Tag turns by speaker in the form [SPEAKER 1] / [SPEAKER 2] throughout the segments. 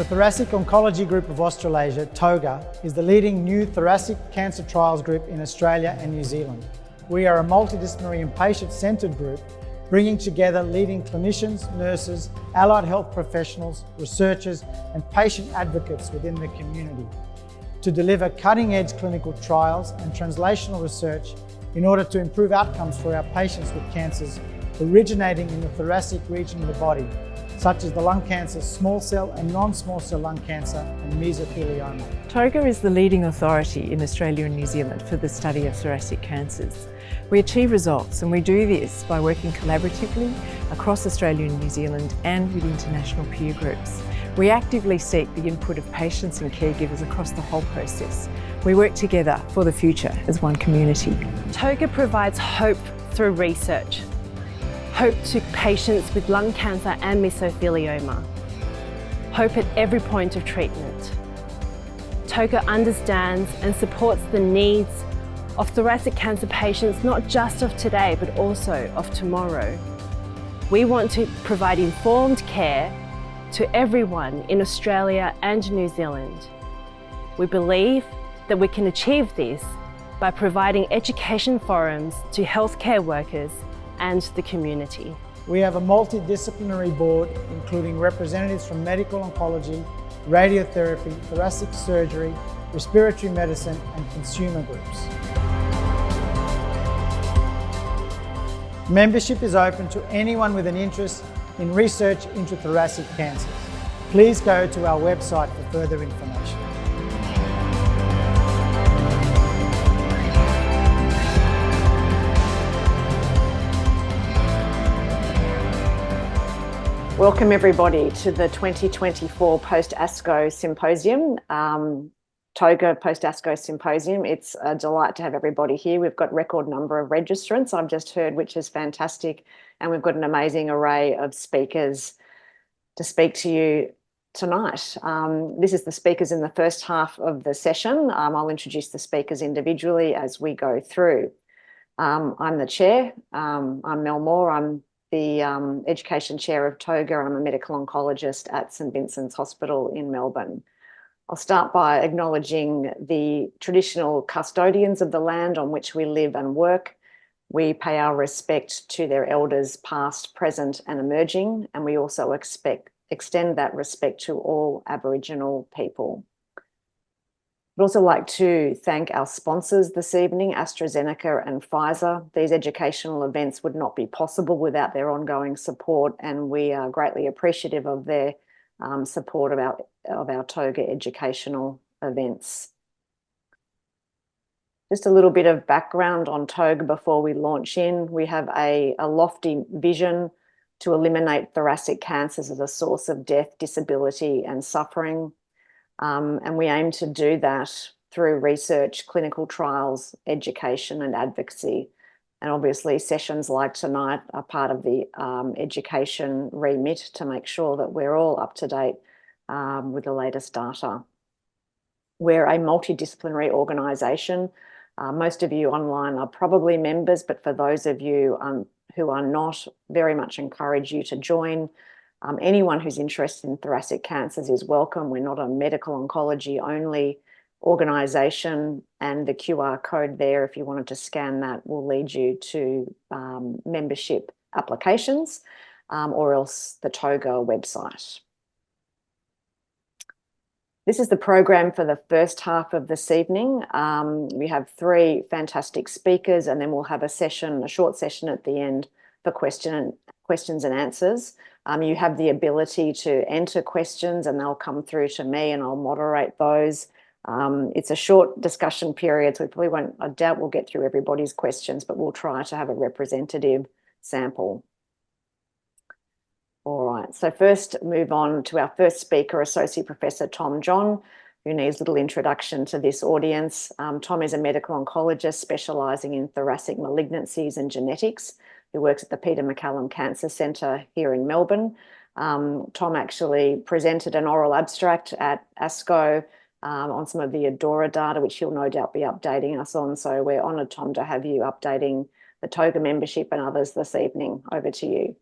[SPEAKER 1] The Thoracic Oncology Group of Australasia, TOGA, is the leading new thoracic cancer trials group in Australia and New Zealand. We are a multidisciplinary and patient-centred group bringing together leading clinicians, nurses, allied health professionals, researchers and patient advocates within the community to deliver cutting-edge clinical trials and translational research in order to improve outcomes for our patients with cancers originating in the thoracic region of the body, such as the lung cancer, small cell and non-small cell lung cancer and mesothelioma.
[SPEAKER 2] TOGA is the leading authority in Australia and New Zealand for the study of thoracic cancers. We achieve results, and we do this by working collaboratively across Australia and New Zealand and with international peer groups. We actively seek the input of patients and caregivers across the whole process. We work together for the future as one community.
[SPEAKER 3] TOGA provides hope through research. Hope to patients with lung cancer and mesothelioma. Hope at every point of treatment. TOGA understands and supports the needs of thoracic cancer patients, not just of today, but also of tomorrow. We want to provide informed care to everyone in Australia and New Zealand. We believe that we can achieve this by providing education forums to healthcare workers and the community.
[SPEAKER 1] We have a multidisciplinary board including representatives from medical oncology, radiotherapy, thoracic surgery, respiratory medicine and consumer groups. Membership is open to anyone with an interest in research into thoracic cancers. Please go to our website for further information.
[SPEAKER 4] Welcome everybody to the 2024 Post-ASCO Symposium, TOGA Post-ASCO Symposium. It's a delight to have everybody here. We've got record number of registrants, I've just heard, which is fantastic. And we've got an amazing array of speakers to speak to you tonight. This is the speakers in the first half of the session. I'll introduce the speakers individually as we go through. I'm the chair. I'm Mel Moore. I'm the Education Chair of TOGA. I'm a medical oncologist at St Vincent's Hospital in Melbourne. I'll start by acknowledging the traditional custodians of the land on which we live and work. We pay our respect to their elders past, present and emerging, and we also extend that respect to all Aboriginal people. I'd also like to thank our sponsors this evening, AstraZeneca and Pfizer. These educational events would not be possible without their ongoing support, and we are greatly appreciative of their support of our TOGA educational events. Just a little bit of background on TOGA before we launch in. We have a lofty vision to eliminate thoracic cancers as a source of death, disability and suffering. And we aim to do that through research, clinical trials, education and advocacy. And obviously sessions like tonight are part of the education remit to make sure that we're all up to date with the latest data. We're a multidisciplinary organisation. Most of you online are probably members, but for those of you who are not, very much encourage you to join. Anyone who's interested in thoracic cancers is welcome. We're not a medical oncology only organisation, and the QR code there, if you wanted to scan that, will lead you to membership applications or else the TOGA website. This is the program for the first half of this evening. We have three fantastic speakers, and then we'll have a short session at the end for questions and answers. You have the ability to enter questions and they'll come through to me and I'll moderate those. It's a short discussion period, so we probably won't, I doubt we'll get through everybody's questions, but we'll try to have a representative sample. All right, so first move on to our first speaker, Associate Professor Tom John, who needs a little introduction to this audience. Tom is a medical oncologist specialising in thoracic malignancies and genetics, who works at the Peter MacCallum Cancer Centre here in Melbourne. Tom actually presented an oral abstract at ASCO on some of the ADAURA data, which he'll no doubt be updating us on. So we're honoured, Tom, to have you updating the TOGA membership and others this evening. Over to you.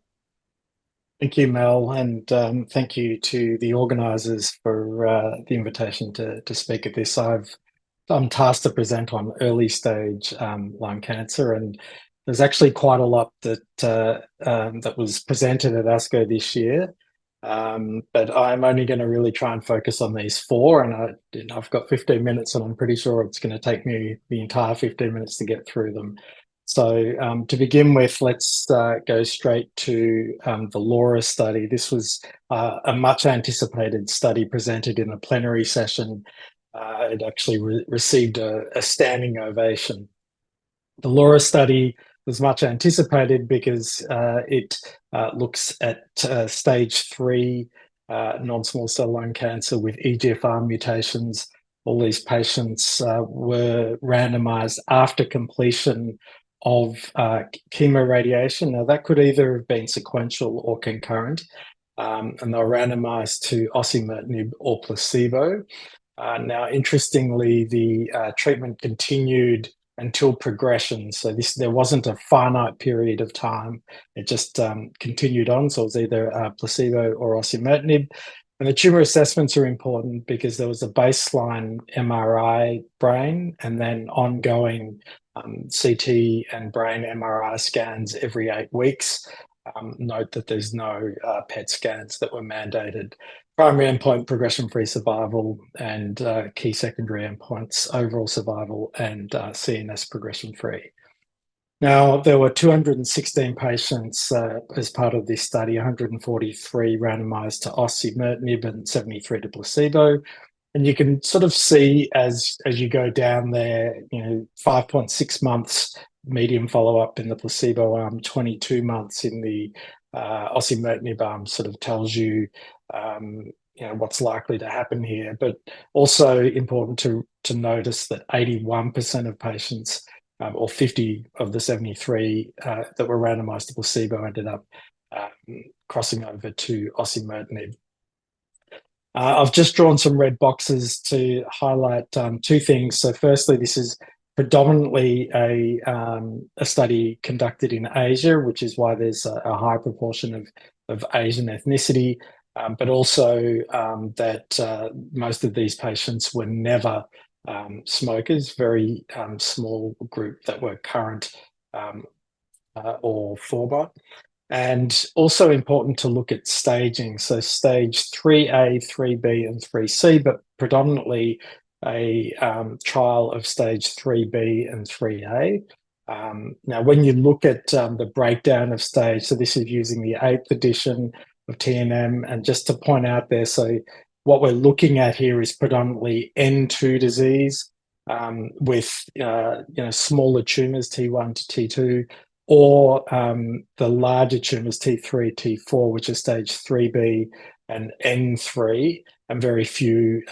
[SPEAKER 5] Thank you, Mel, and thank you to the organisers for the invitation to speak at this. I'm tasked to present on early stage lung cancer, and there's actually quite a lot that that was presented at ASCO this year. But I'm only going to really try and focus on these four, and I've got 15 minutes, and I'm pretty sure it's going to take me the entire 15 minutes to get through them. So to begin with, let's go straight to the LAURA study. This was a much anticipated study presented in a plenary session. It actually received a standing ovation. The LAURA study was much anticipated because it looks at stage 3 non-small cell lung cancer with EGFR mutations. All these patients were randomized after completion of chemoradiation. Now, that could either have been sequential or concurrent, and they were randomized to osimertinib or placebo. Now, interestingly, the treatment continued until progression. So there wasn't a finite period of time. It just continued on. So it was either placebo or osimertinib. And the tumour assessments are important because there was a baseline MRI brain and then ongoing CT and brain MRI scans every 8 weeks. Note that there's no PET scans that were mandated. Primary endpoint, progression-free survival, and key secondary endpoints, overall survival and CNS progression-free. Now, there were 216 patients as part of this study, 143 randomized to osimertinib and 73 to placebo. And you can sort of see as you go down there, 5.6 months median follow-up in the placebo arm, 22 months in the osimertinib arm, sort of tells you, what's likely to happen here. But also important to notice that 81% of patients, or 50 of the 73 that were randomized to placebo, ended up crossing over to osimertinib. I've just drawn some red boxes to highlight two things. So firstly, this is predominantly a study conducted in Asia, which is why there's a high proportion of Asian ethnicity, but also that most of these patients were never smokers, very small group that were current or former. And also important to look at staging. So stage 3A, 3B, and 3C, but predominantly a trial of stage 3B and 3A. Now, when you look at the breakdown of stage, so this is using the 8th edition of TNM, and just to point out there, so what we're looking at here is predominantly N2 disease with smaller tumours, T1 to T2, or the larger tumours, T3, T4, which are stage 3B and N3, and very few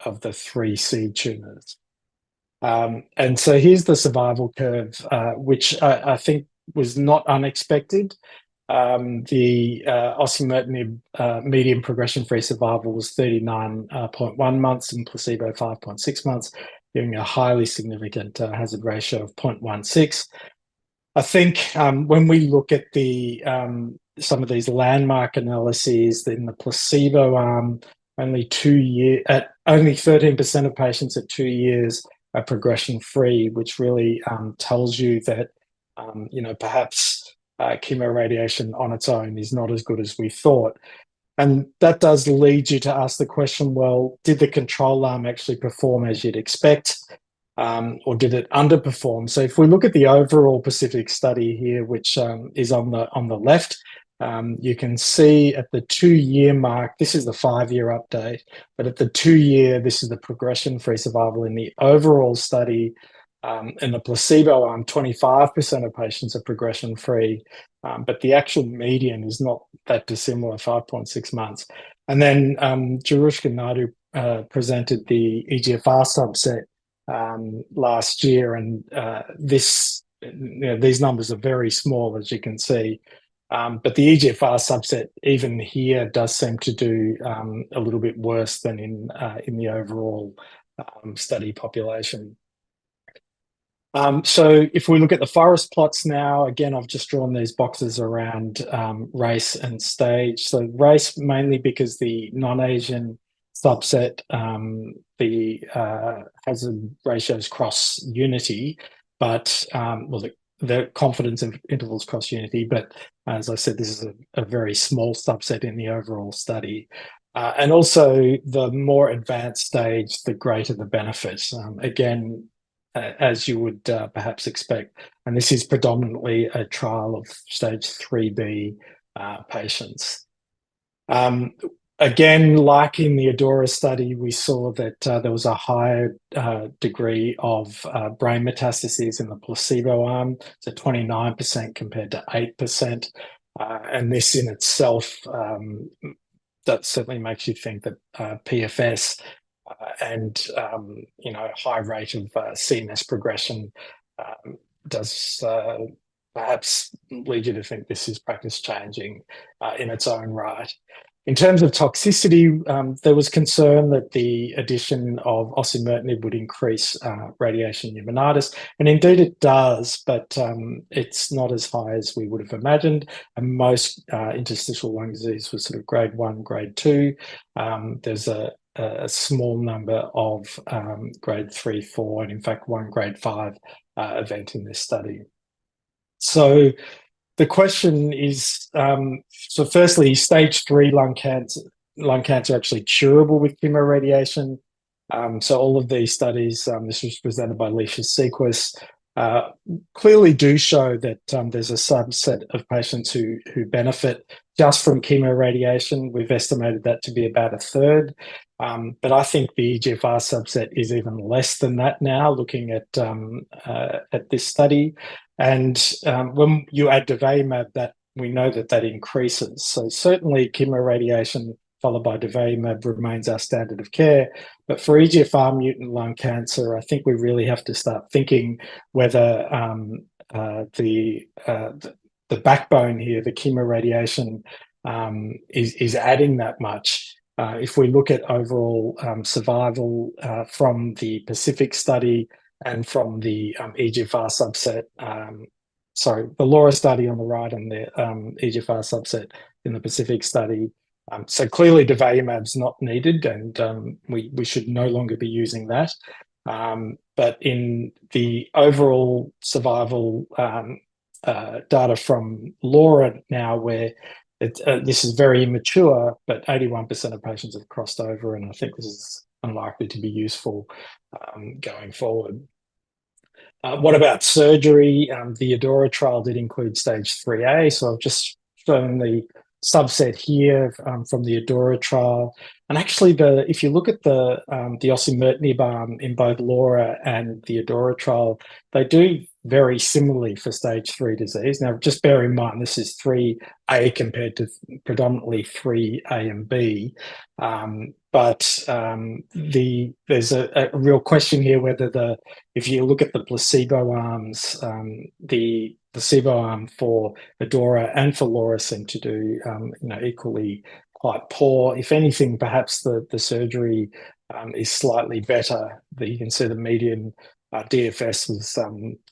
[SPEAKER 5] of the 3C tumours. And so here's the survival curve, which I think was not unexpected. The osimertinib median progression-free survival was 39.1 months and placebo 5.6 months, giving a highly significant hazard ratio of 0.16. I think when we look at the some of these landmark analyses in the placebo arm, only 13% of patients at 2 years are progression-free, which really tells you that perhaps chemoradiation on its own is not as good as we thought. And that does lead you to ask the question, well, did the control arm actually perform as you'd expect? Or did it underperform? So if we look at the overall Pacific study here, which is on the left, you can see at the 2-year mark, this is the 5-year update, but at the 2-year, this is the progression-free survival in the overall study. In the placebo arm, 25% of patients are progression-free, but the actual median is not that dissimilar, 5.6 months. And then Jarushka Naidu presented the EGFR subset last year, and these numbers are very small, as you can see. But the EGFR subset, even here, does seem to do a little bit worse than in the overall study population. So if we look at the forest plots now, again, I've just drawn these boxes around race and stage. So race mainly because the non-Asian subset, the hazard ratios cross unity, but well, the confidence intervals cross unity. But as I said, this is a very small subset in the overall study. And also the more advanced stage, the greater the benefit. Again, as you would perhaps expect. And this is predominantly a trial of stage 3B patients. Again, like in the ADAURA study, we saw that there was a higher degree of brain metastases in the placebo arm, so 29% compared to 8%. And this in itself, that certainly makes you think that PFS and high rate of CNS progression does perhaps lead you to think this is practice changing in its own right. In terms of toxicity, there was concern that the addition of osimertinib would increase radiation pneumonitis, and indeed it does, but it's not as high as we would have imagined. And most interstitial lung disease was sort of grade 1, grade 2. There's a small number of grade 3, 4, and in fact one grade 5 event in this study. So the question is, so firstly, stage 3 lung cancer actually curable with chemoradiation. So all of these studies, this was presented by Lecia Sequis, clearly do show that there's a subset of patients who benefit just from chemoradiation. We've estimated that to be about a third. But I think the EGFR subset is even less than that now, looking at this study. And when you add durvalumab, that we know that increases. So certainly chemoradiation followed by durvalumab remains our standard of care. But for EGFR mutant lung cancer, I think we really have to start thinking whether the backbone here, the chemoradiation, is adding that much. If we look at overall survival from the Pacific study and from the EGFR subset, the LAURA study on the right and the EGFR subset in the Pacific study. So clearly durvalumab's not needed, and we should no longer be using that. But in the overall survival data from LAURA now, where this is very immature, but 81% of patients have crossed over, and I think this is unlikely to be useful going forward. What about surgery? The ADAURA trial did include stage 3A, so I've just shown the subset here from the ADAURA trial. And actually, if you look at the osimertinib arm in both LAURA and the ADAURA trial, they do very similarly for stage 3 disease. Now, just bear in mind, this is 3A compared to predominantly 3A and B. But there's a real question here whether if you look at the placebo arms, the placebo arm for ADAURA and for LAURA seem to do equally quite poor. If anything, perhaps the surgery is slightly better. You can see the median DFS was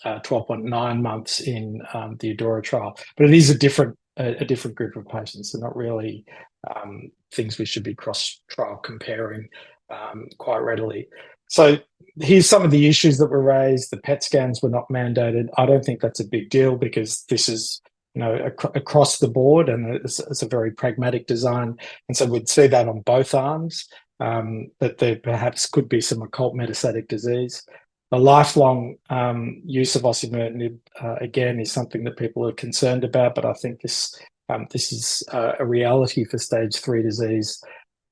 [SPEAKER 5] 12.9 months in the ADAURA trial, but it is a different group of patients. They're not really things we should be cross-trial comparing quite readily. So here's some of the issues that were raised. The PET scans were not mandated. I don't think that's a big deal because this is across the board, and it's a very pragmatic design. And so we'd see that on both arms, that there perhaps could be some occult metastatic disease. The lifelong use of osimertinib, again, is something that people are concerned about, but I think this is a reality for stage 3 disease.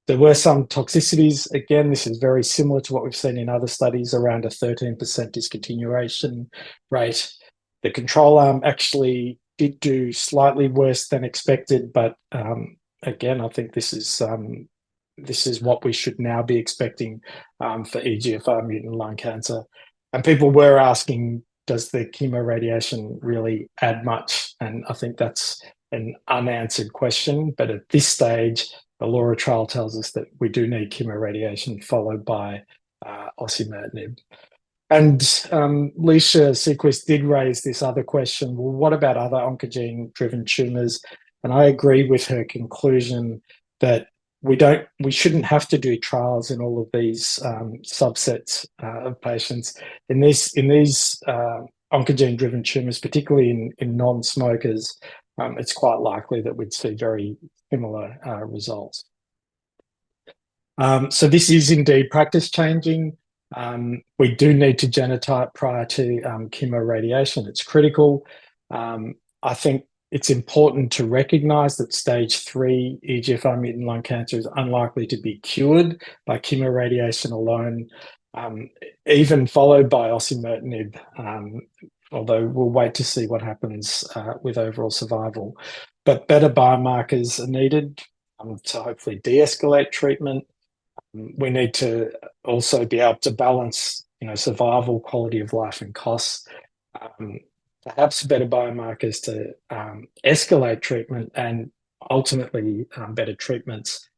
[SPEAKER 5] There were some toxicities. Again, this is very similar to what we've seen in other studies, around a 13% discontinuation rate. The control arm actually did do slightly worse than expected, but again, I think this is what we should now be expecting for EGFR mutant lung cancer. And people were asking, does the chemoradiation really add much? And I think that's an unanswered question. But at this stage, the LAURA trial tells us that we do need chemoradiation followed by osimertinib. And Leisha Sequist did raise this other question, well, what about other oncogene-driven tumours? And I agree with her conclusion that we shouldn't have to do trials in all of these subsets of patients. In these oncogene-driven tumours, particularly in non-smokers, it's quite likely that we'd see very similar results. So this is indeed practice changing. We do need to genotype prior to chemoradiation. It's critical. I think it's important to recognise that stage III EGFR mutant lung cancer is unlikely to be cured by chemoradiation alone, even followed by osimertinib, although we'll wait to see what happens with overall survival. But better biomarkers are needed to hopefully de-escalate treatment. We need to also be able to balance, survival, quality of life, and costs. Perhaps better biomarkers to escalate treatment, and ultimately better treatments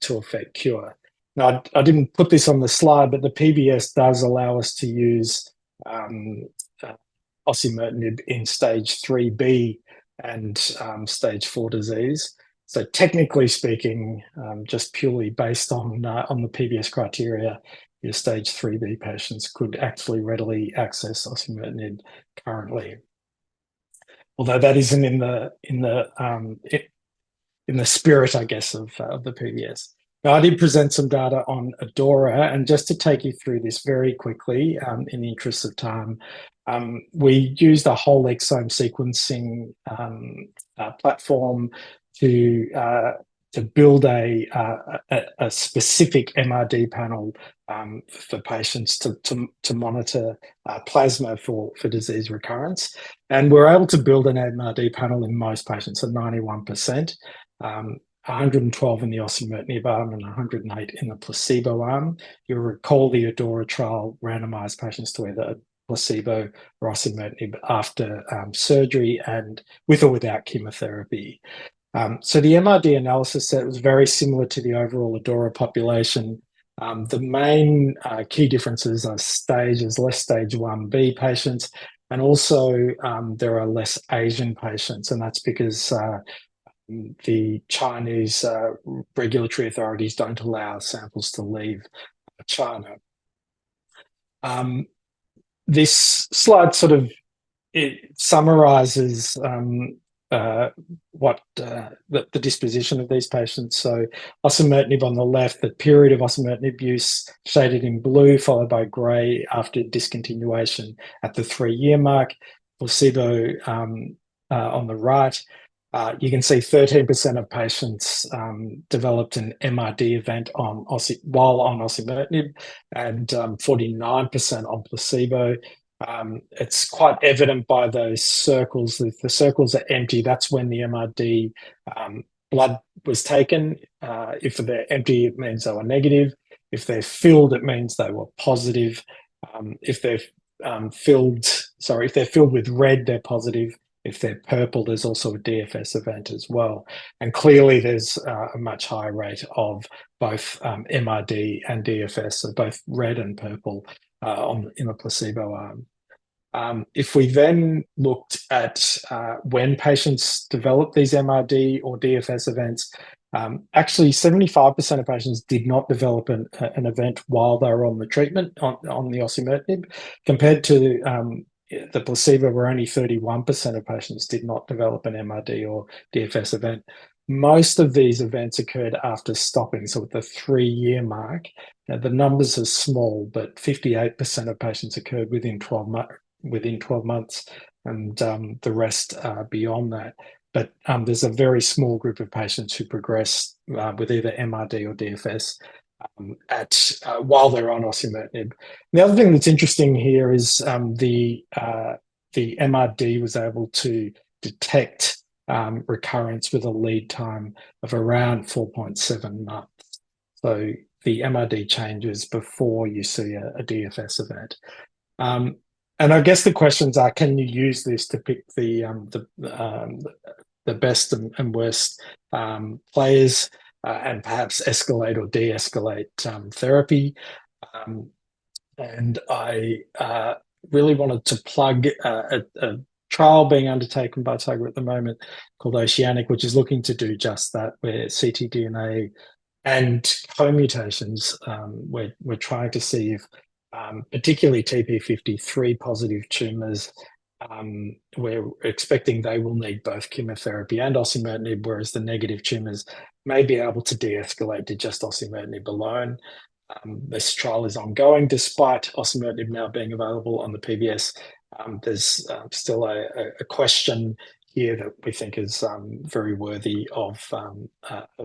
[SPEAKER 5] to affect cure. Now, I didn't put this on the slide, but the PBS does allow us to use osimertinib in stage 3B and stage 4 disease. So technically speaking, just purely based on the PBS criteria, your stage 3B patients could actually readily access osimertinib currently, although that isn't in the spirit, I guess, of the PBS. Now, I did present some data on ADAURA, and just to take you through this very quickly, in the interest of time, we used a whole exome sequencing platform to build a specific MRD panel for patients to monitor plasma for disease recurrence. And we're able to build an MRD panel in most patients at 91%, 112 in the osimertinib arm and 108 in the placebo arm. You'll recall the ADAURA trial randomized patients to either placebo or osimertinib after surgery and with or without chemotherapy. So the MRD analysis set was very similar to the overall ADAURA population. The main key differences are stages, less stage 1B patients, and also there are less Asian patients, and that's because the Chinese regulatory authorities don't allow samples to leave China. This slide sort of summarizes what the disposition of these patients. So osimertinib on the left, the period of osimertinib use shaded in blue, followed by grey after discontinuation at the 3-year mark. Placebo on the right. You can see 13% of patients developed an MRD event while on osimertinib, and 49% on placebo. It's quite evident by those circles. If the circles are empty, that's when the MRD blood was taken. If they're empty, it means they were negative. If they're filled, it means they were positive. If they're filled with red, they're positive. If they're purple, there's also a DFS event as well. And clearly there's a much higher rate of both MRD and DFS, so both red and purple in the placebo arm. If we then looked at when patients develop these MRD or DFS events, actually 75% of patients did not develop an event while they were on the treatment, on the osimertinib, compared to the placebo, where only 31% of patients did not develop an MRD or DFS event. Most of these events occurred after stopping, so at the 3-year mark. Now, the numbers are small, but 58% of patients occurred within 12 months, and the rest beyond that. But there's a very small group of patients who progress with either MRD or DFS while they're on osimertinib. The other thing that's interesting here is the MRD was able to detect recurrence with a lead time of around 4.7 months. So the MRD changes before you see a DFS event. And I guess the questions are, can you use this to pick the best and worst players and perhaps escalate or de-escalate therapy? And I really wanted to plug a trial being undertaken by TOGA at the moment called OCEANIC, which is looking to do just that, where ctDNA and co-mutations, we're trying to see if particularly TP53 positive tumours, we're expecting they will need both chemotherapy and osimertinib, whereas the negative tumours may be able to de-escalate to just osimertinib alone. This trial is ongoing despite osimertinib now being available on the PBS. There's still a question here that we think is very worthy of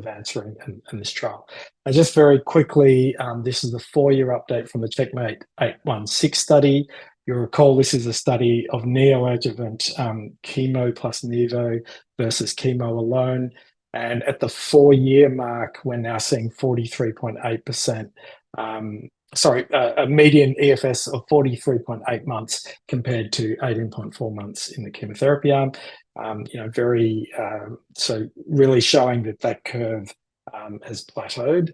[SPEAKER 5] answering in this trial. And just very quickly, this is the 4-year update from the Checkmate 816 study. You'll recall this is a study of neoadjuvant chemo plus Nivo versus chemo alone. And at the 4-year mark, we're now seeing 43.8%, a median EFS of 43.8 months compared to 18.4 months in the chemotherapy arm. So really showing that curve has plateaued.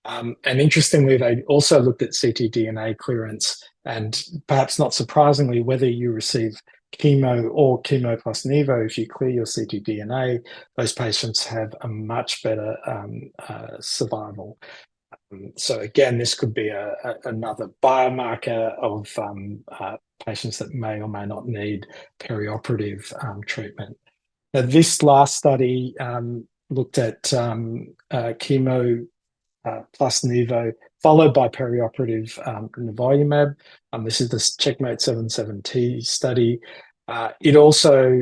[SPEAKER 5] And interestingly, they also looked at ctDNA clearance, and perhaps not surprisingly, whether you receive chemo or chemo plus Nivo, if you clear your ctDNA, those patients have a much better survival. So again, this could be another biomarker of patients that may or may not need perioperative treatment. Now, this last study looked at chemo plus Nivo, followed by perioperative nivolumab. This is the Checkmate 77T study. It also,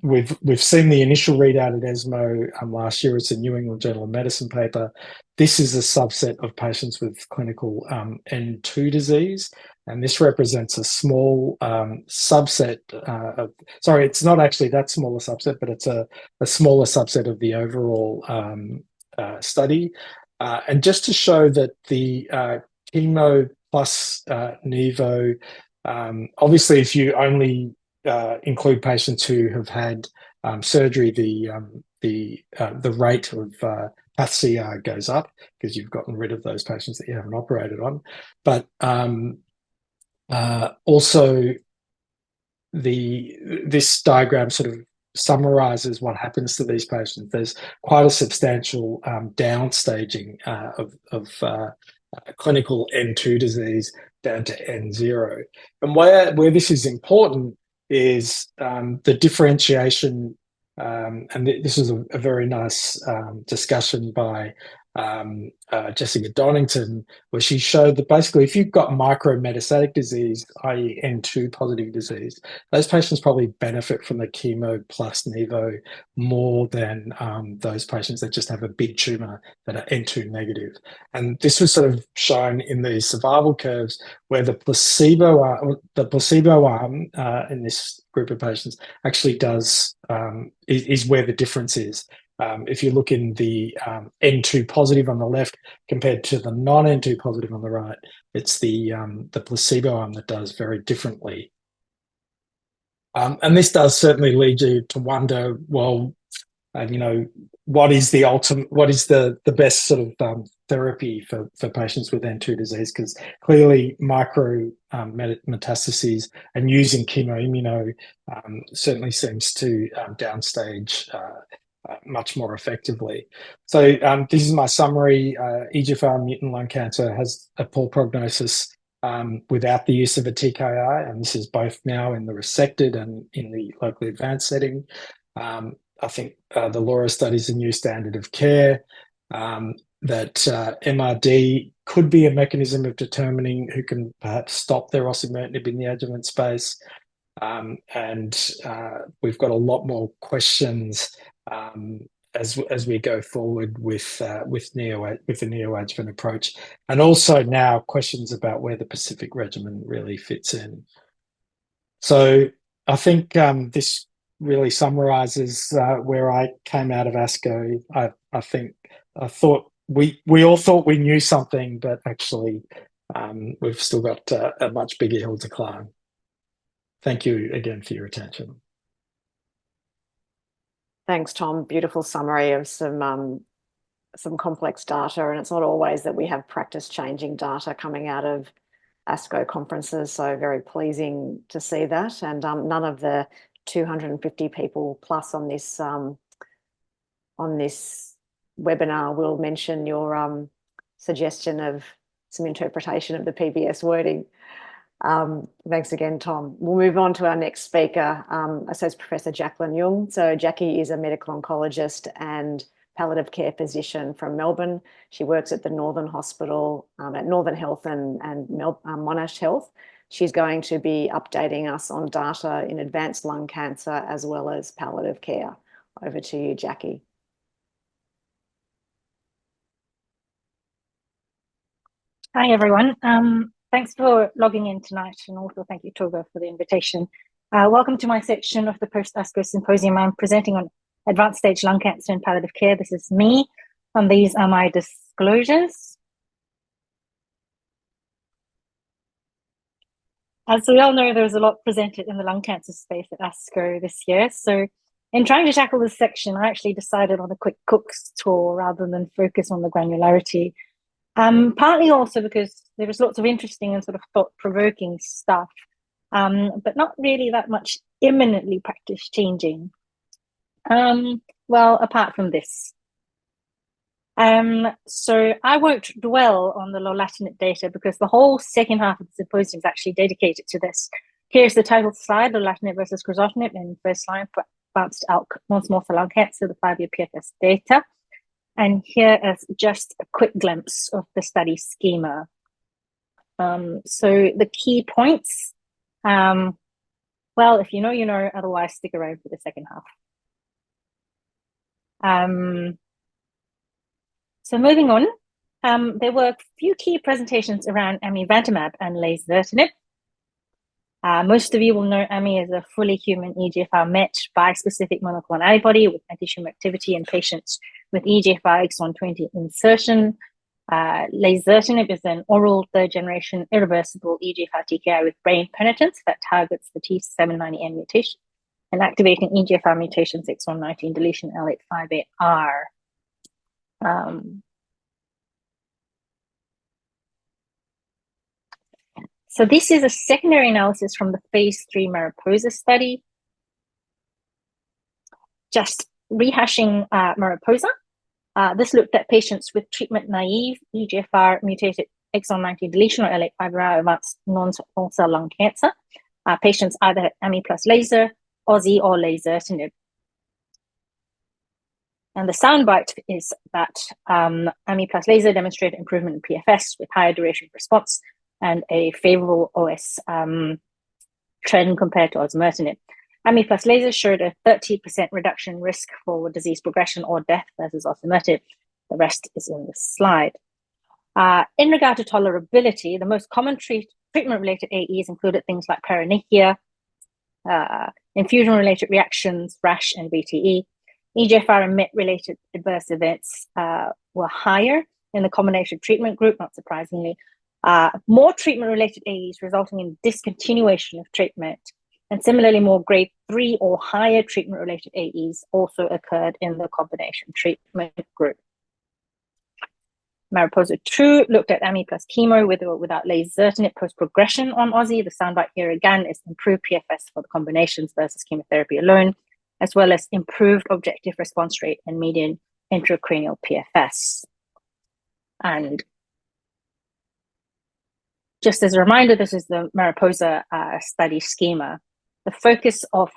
[SPEAKER 5] we've seen the initial readout at ESMO last year. It's a New England Journal of Medicine paper. This is a subset of patients with clinical N2 disease, and this represents a small subset sorry, it's not actually that small a subset, but it's a smaller subset of the overall study. And just to show that the chemo plus Nivo, obviously if you only include patients who have had surgery, the rate of path-CR goes up because you've gotten rid of those patients that you haven't operated on. But also this diagram sort of summarizes what happens to these patients. There's quite a substantial downstaging of clinical N2 disease down to N0. And where this is important is the differentiation, and this is a very nice discussion by Jessica Donington, where she showed that basically if you've got micrometastatic disease, i.e. N2 positive disease, those patients probably benefit from the chemo plus Nivo more than those patients that just have a big tumor that are N2 negative. And this was sort of shown in the survival curves where the placebo arm in this group of patients actually is where the difference is. If you look in the N2 positive on the left compared to the non-N2 positive on the right, it's the placebo arm that does very differently. And this does certainly lead you to wonder, well, what is the best sort of therapy for patients with N2 disease? Because clearly micro metastases and using chemoimmuno certainly seems to downstage much more effectively. So this is my summary. EGFR mutant lung cancer has a poor prognosis without the use of a TKI, and this is both now in the resected and in the locally advanced setting. I think the LAURA study is a new standard of care, that MRD could be a mechanism of determining who can perhaps stop their osimertinib in the adjuvant space. And we've got a lot more questions as we go forward with the neoadjuvant approach, and also now questions about where the Pacific regimen really fits in. So I think this really summarizes where I came out of ASCO. I thought we all thought we knew something, but actually we've still got a much bigger hill to climb. Thank you again for your attention.
[SPEAKER 4] Thanks, Tom. Beautiful summary of some complex data, and it's not always that we have practice-changing data coming out of ASCO conferences, so very pleasing to see that. And none of the 250 people plus on this webinar will mention your suggestion of some interpretation of the PBS wording. Thanks again, Tom. We'll move on to our next speaker, Associate Professor Jaclyn Yoong. So Jackie is a medical oncologist and palliative care physician from Melbourne. She works at the Northern Hospital, at Northern Health and Monash Health. She's going to be updating us on data in advanced lung cancer as well as palliative care. Over to you, Jackie.
[SPEAKER 6] Hi, everyone. Thanks for logging in tonight, and also thank you, TOGA, for the invitation. Welcome to my section of the post-ASCO symposium. I'm presenting on advanced stage lung cancer and palliative care. This is me, and these are my disclosures. As we all know, there's a lot presented in the lung cancer space at ASCO this year. So in trying to tackle this section, I actually decided on a quick cook's tour rather than focus on the granularity. Partly also because there was lots of interesting and sort of thought-provoking stuff, but not really that much imminently practice-changing. Well, apart from this. So I won't dwell on the lorlatinib data because the whole second half of the symposium is actually dedicated to this. Here's the title slide, lorlatinib versus crizotinib in first-line advanced ALK non-small cell lung cancer, the 5-year PFS data. And here is just a quick glimpse of the study schema. So the key points, well, if you know, you know, otherwise stick around for the second half. So moving on, there were a few key presentations around Amivantamab and Lazertinib. Most of you will know Ami is a fully human EGFR MET bispecific monoclonal antibody with anti-tumor activity in patients with EGFR exon 20 insertion. Lazertinib is an oral third-generation irreversible EGFR TKI with brain penetrance that targets the T790M mutation and activating EGFR mutations exon 19 deletion ALK5AR. So this is a secondary analysis from the phase 3 MARIPOSA study. Just rehashing MARIPOSA. This looked at patients with treatment-naive EGFR mutated exon 19 deletion or ALK5AR advanced non-small cell lung cancer. Patients either had Ami plus laser, Aussie, or Lazertinib. And the soundbite is that Ami plus laser demonstrated improvement in PFS with higher duration of response and a favorable OS trend compared to osimertinib. Ami plus laser showed a 30% reduction in risk for disease progression or death versus osimertinib. The rest is in the slide. In regard to tolerability, the most common treatment-related AEs included things like paronychia, infusion-related reactions, rash, and VTE. EGFR and MET-related adverse events were higher in the combination treatment group, not surprisingly. More treatment-related AEs resulting in discontinuation of treatment, and similarly more grade 3 or higher treatment-related AEs also occurred in the combination treatment group. MARIPOSA 2 looked at Ami plus chemo with or without Lazertinib post-progression on Aussie. The soundbite here again is improved PFS for the combinations versus chemotherapy alone, as well as improved objective response rate and median intracranial PFS. And just as a reminder, this is the MARIPOSA study schema. The focus of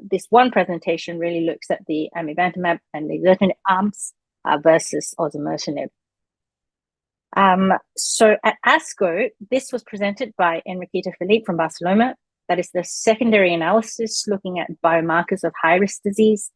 [SPEAKER 6] this one presentation really looks at the Amivantamab and Lazertinib arms versus osimertinib. So at ASCO, this was presented by Enriqueta Philippe from Barcelona. That is the secondary analysis looking at biomarkers of high-risk disease.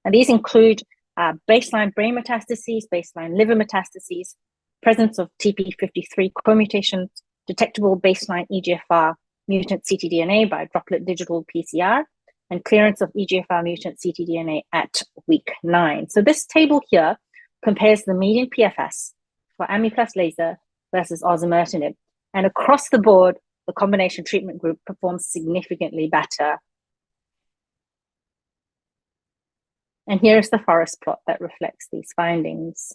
[SPEAKER 6] And these include baseline brain metastases, baseline liver metastases, presence of TP53 co-mutations, detectable baseline EGFR mutant ctDNA by droplet digital PCR, and clearance of EGFR mutant ctDNA at week 9. So this table here compares the median PFS for Ami plus laser versus osimertinib. And across the board, the combination treatment group performs significantly better. And here's the forest plot that reflects these findings.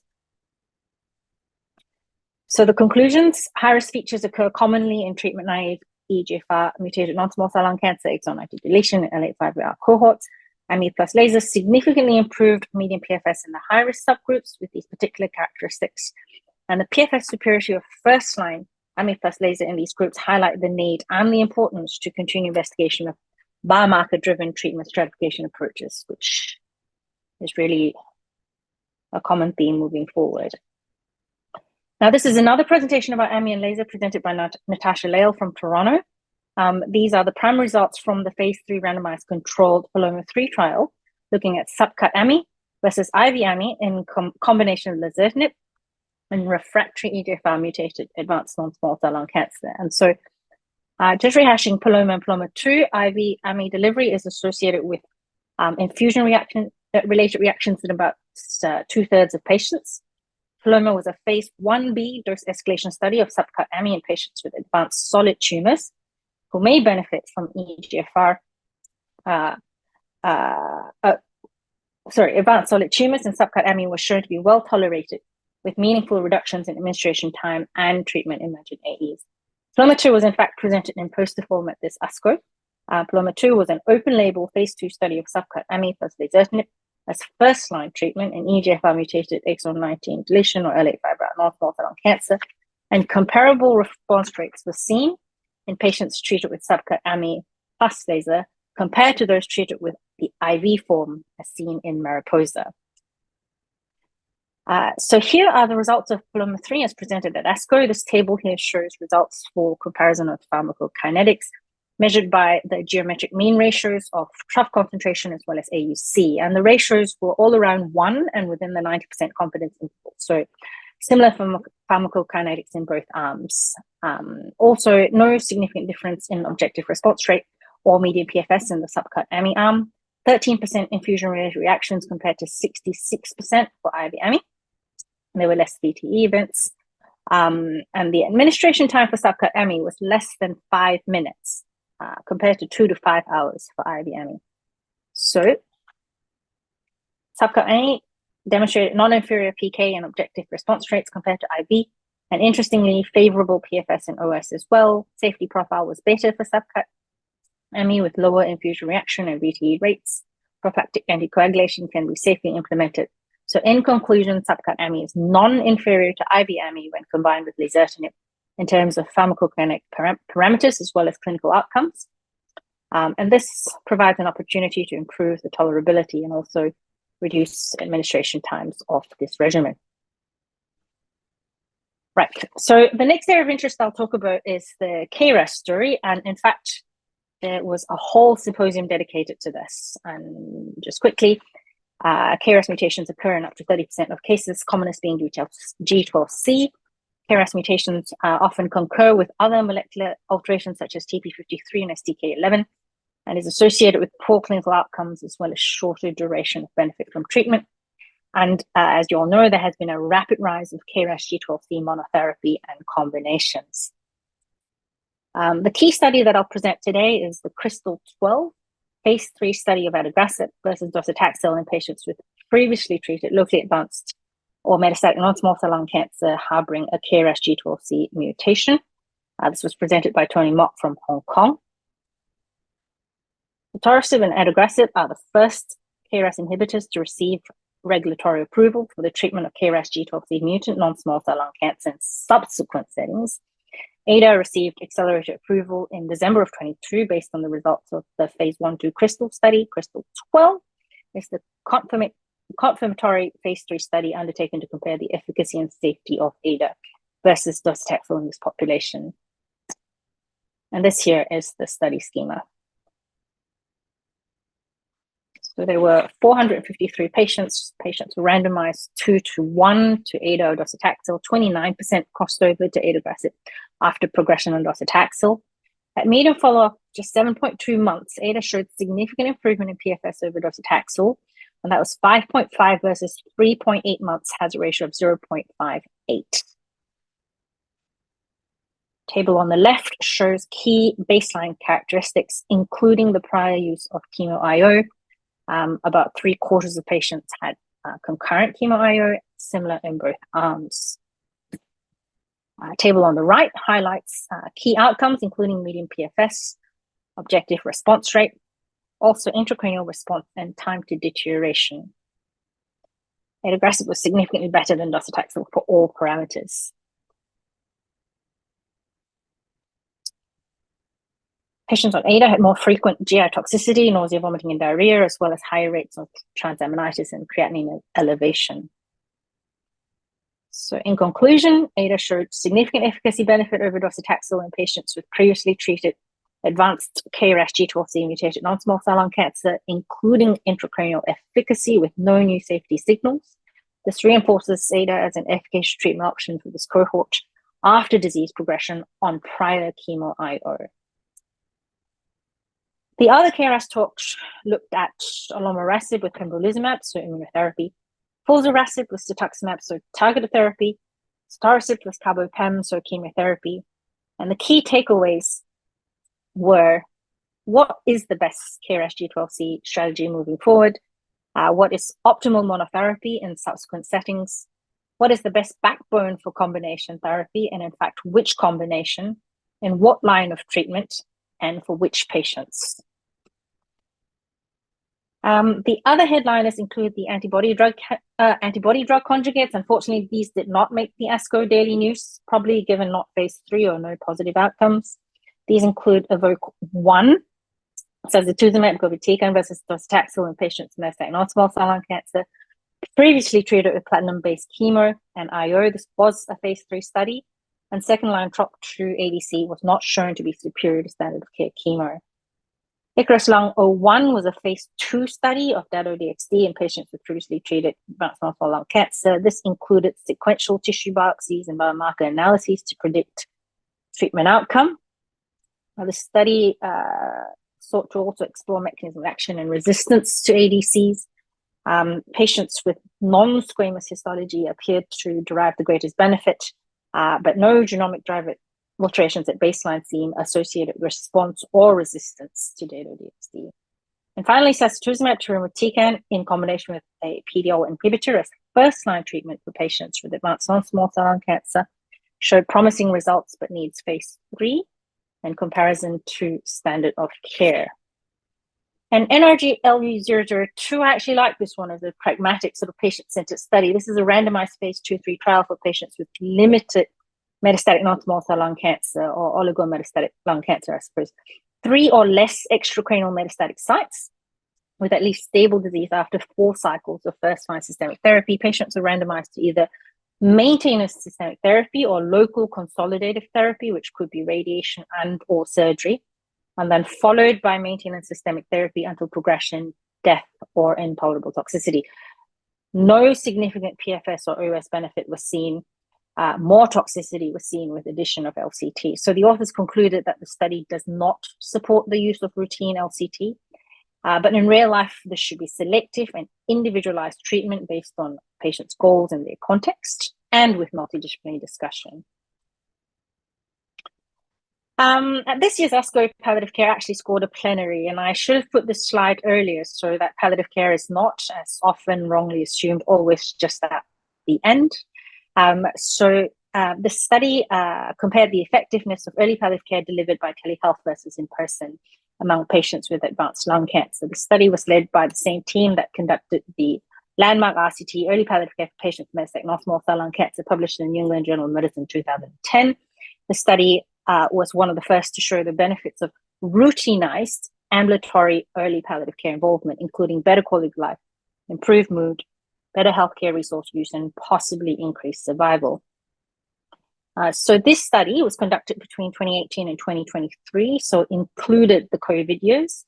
[SPEAKER 6] So the conclusions: high-risk features occur commonly in treatment-naive EGFR mutated non-small cell lung cancer exon 19 deletion in L858R cohorts. AMI plus laser significantly improved median PFS in the high-risk subgroups with these particular characteristics. And the PFS superiority of first-line AMI plus laser in these groups highlight the need and the importance to continue investigation of biomarker-driven treatment stratification approaches, which is really a common theme moving forward. Now, this is another presentation about AMI and laser presented by Natasha Lale from Toronto. These are the primary results from the phase 3 randomized controlled Paloma-3 trial, looking at subcut AMI versus IV AMI in combination with Lazertinib and refractory EGFR mutated advanced non-small cell lung cancer. And so just rehashing Paloma and Paloma-2, IV AMI delivery is associated with infusion related reactions in about 2/3 of patients. Paloma was a phase 1b dose escalation study of subcut AMI in patients with advanced solid tumors who may benefit from EGFR. Advanced solid tumors and subcut AMI was shown to be well tolerated with meaningful reductions in administration time and treatment emergent AEs. Paloma-2 was in fact presented in poster form at this ASCO. Paloma-2 was an open-label phase 2 study of subcut AMI plus Lazertinib as first-line treatment in EGFR mutated exon 19 deletion or L858R non-small cell lung cancer, and comparable response rates were seen in patients treated with subcut AMI plus laser compared to those treated with the IV form as seen in MARIPOSA. So here are the results of Paloma-3 as presented at ASCO. This table here shows results for comparison of pharmacokinetics measured by the geometric mean ratios of trough concentration as well as AUC. And the ratios were all around 1 and within the 90% confidence interval. So similar pharmacokinetics in both arms. Also, no significant difference in objective response rate or median PFS in the subcut AMI arm. 13% infusion-related reactions compared to 66% for IV AMI. There were less VTE events. And the administration time for subcut AMI was less than 5 minutes compared to 2 to 5 hours for IV AMI. So subcut AMI demonstrated non-inferior PK and objective response rates compared to IV, and interestingly, favorable PFS and OS as well. Safety profile was better for subcut AMI with lower infusion reaction and VTE rates. Prophylactic anticoagulation can be safely implemented. So in conclusion, subcut AMI is non-inferior to IV AMI when combined with Lazertinib in terms of pharmacokinetic parameters as well as clinical outcomes. And this provides an opportunity to improve the tolerability and also reduce administration times of this regimen. Right, so the next area of interest I'll talk about is the KRAS story. And in fact, there was a whole symposium dedicated to this. And just quickly, KRAS mutations occur in up to 30% of cases, commonest being G12C. KRAS mutations often concur with other molecular alterations such as TP53 and STK11, and is associated with poor clinical outcomes as well as shorter duration of benefit from treatment. And as you all know, there has been a rapid rise of KRAS G12C monotherapy and combinations. The key study that I'll present today is the CRYSTAL-12 phase 3 study of adagrasib versus docetaxel in patients with previously treated locally advanced or metastatic non-small cell lung cancer harboring a KRAS G12C mutation. This was presented by Tony Mok from Hong Kong. Sotorasib and adagrasib are the first KRAS inhibitors to receive regulatory approval for the treatment of KRAS G12C mutant non-small cell lung cancer in subsequent settings. ADA received accelerated approval in December of 22 based on the results of the phase 1-2 CRYSTAL study. CRYSTAL-12 is the confirmatory phase 3 study undertaken to compare the efficacy and safety of ADA versus docetaxel in this population. And this here is the study schema. So there were 453 patients. Patients were randomized 2-to-1 to ADA or docetaxel. 29% crossed over to adagrasib after progression on docetaxel. At median follow-up, just 7.2 months, ADA showed significant improvement in PFS over docetaxel, and that was 5.5 versus 3.8 months, hazard ratio of 0.58. Table on the left shows key baseline characteristics, including the prior use of chemo-IO. About 3/4 of patients had concurrent chemo-IO, similar in both arms. Table on the right highlights key outcomes, including median PFS, objective response rate, also intracranial response and time to deterioration. Adagrasib was significantly better than docetaxel for all parameters. Patients on ADA had more frequent GI toxicity, nausea, vomiting, and diarrhea, as well as higher rates of transaminitis and creatinine elevation. So in conclusion, ADA showed significant efficacy benefit over docetaxel in patients with previously treated advanced KRAS G12C mutated non-small cell lung cancer, including intracranial efficacy with no new safety signals. This reinforces ADA as an efficacious treatment option for this cohort after disease progression on prior chemo IO. The other KRAS talks looked at olomorasib with pembrolizumab, so immunotherapy, fulzarasib with cetuximab, so targeted therapy, sotorasib with carbopem, so chemotherapy. And the key takeaways were, what is the best KRAS G12C strategy moving forward? What is optimal monotherapy in subsequent settings? What is the best backbone for combination therapy? And in fact, which combination, in what line of treatment, and for which patients? The other headliners include the antibody drug conjugates. Unfortunately, these did not make the ASCO daily news, probably given not phase 3 or no positive outcomes. These include EVOKE-1, Lazertinib govitecan versus docetaxel in patients with metastatic non-small cell lung cancer, previously treated with platinum-based chemo and IO. This was a phase 3 study, and second-line TROP2 ADC was not shown to be superior to standard of care chemo. Icarus Lung 01 was a phase 2 study of Dato-DXd in patients with previously treated non-small cell lung cancer. This included sequential tissue biopsies and biomarker analyses to predict treatment outcome. Now, the study sought to also explore mechanism of action and resistance to ADCs. Patients with non-squamous histology appeared to derive the greatest benefit, but no genomic driver alterations at baseline seem associated with response or resistance to Dato-DXd. And finally, sacituzumab deruxtecan in combination with a PD-L1 inhibitor as first-line treatment for patients with advanced non-small cell lung cancer showed promising results, but needs phase 3 in comparison to standard of care. And NRG-LU002, I actually like this one as a pragmatic sort of patient-centered study. This is a randomized phase 2-3 trial for patients with limited metastatic non-small cell lung cancer or oligometastatic lung cancer, I suppose. 3 or less extracranial metastatic sites with at least stable disease after 4 cycles of first-line systemic therapy. Patients are randomized to either maintenance systemic therapy or local consolidative therapy, which could be radiation and or surgery, and then followed by maintenance systemic therapy until progression, death, or intolerable toxicity. No significant PFS or OS benefit was seen. More toxicity was seen with addition of LCT. So the authors concluded that the study does not support the use of routine LCT, but in real life, this should be selective and individualized treatment based on patients' goals and their context, and with multidisciplinary discussion. At this year's ASCO, palliative care actually scored a plenary, and I should have put this slide earlier so that palliative care is not, as often wrongly assumed, always just at the end. The study compared the effectiveness of early palliative care delivered by telehealth versus in person among patients with advanced lung cancer. The study was led by the same team that conducted the landmark RCT Early Palliative Care for Patients with Metastatic Non-Small Cell Lung Cancer, published in the New England Journal of Medicine 2010. The study was one of the first to show the benefits of routinized ambulatory early palliative care involvement, including better quality of life, improved mood, better healthcare resource use, and possibly increased survival. So this study was conducted between 2018 and 2023, so included the COVID years.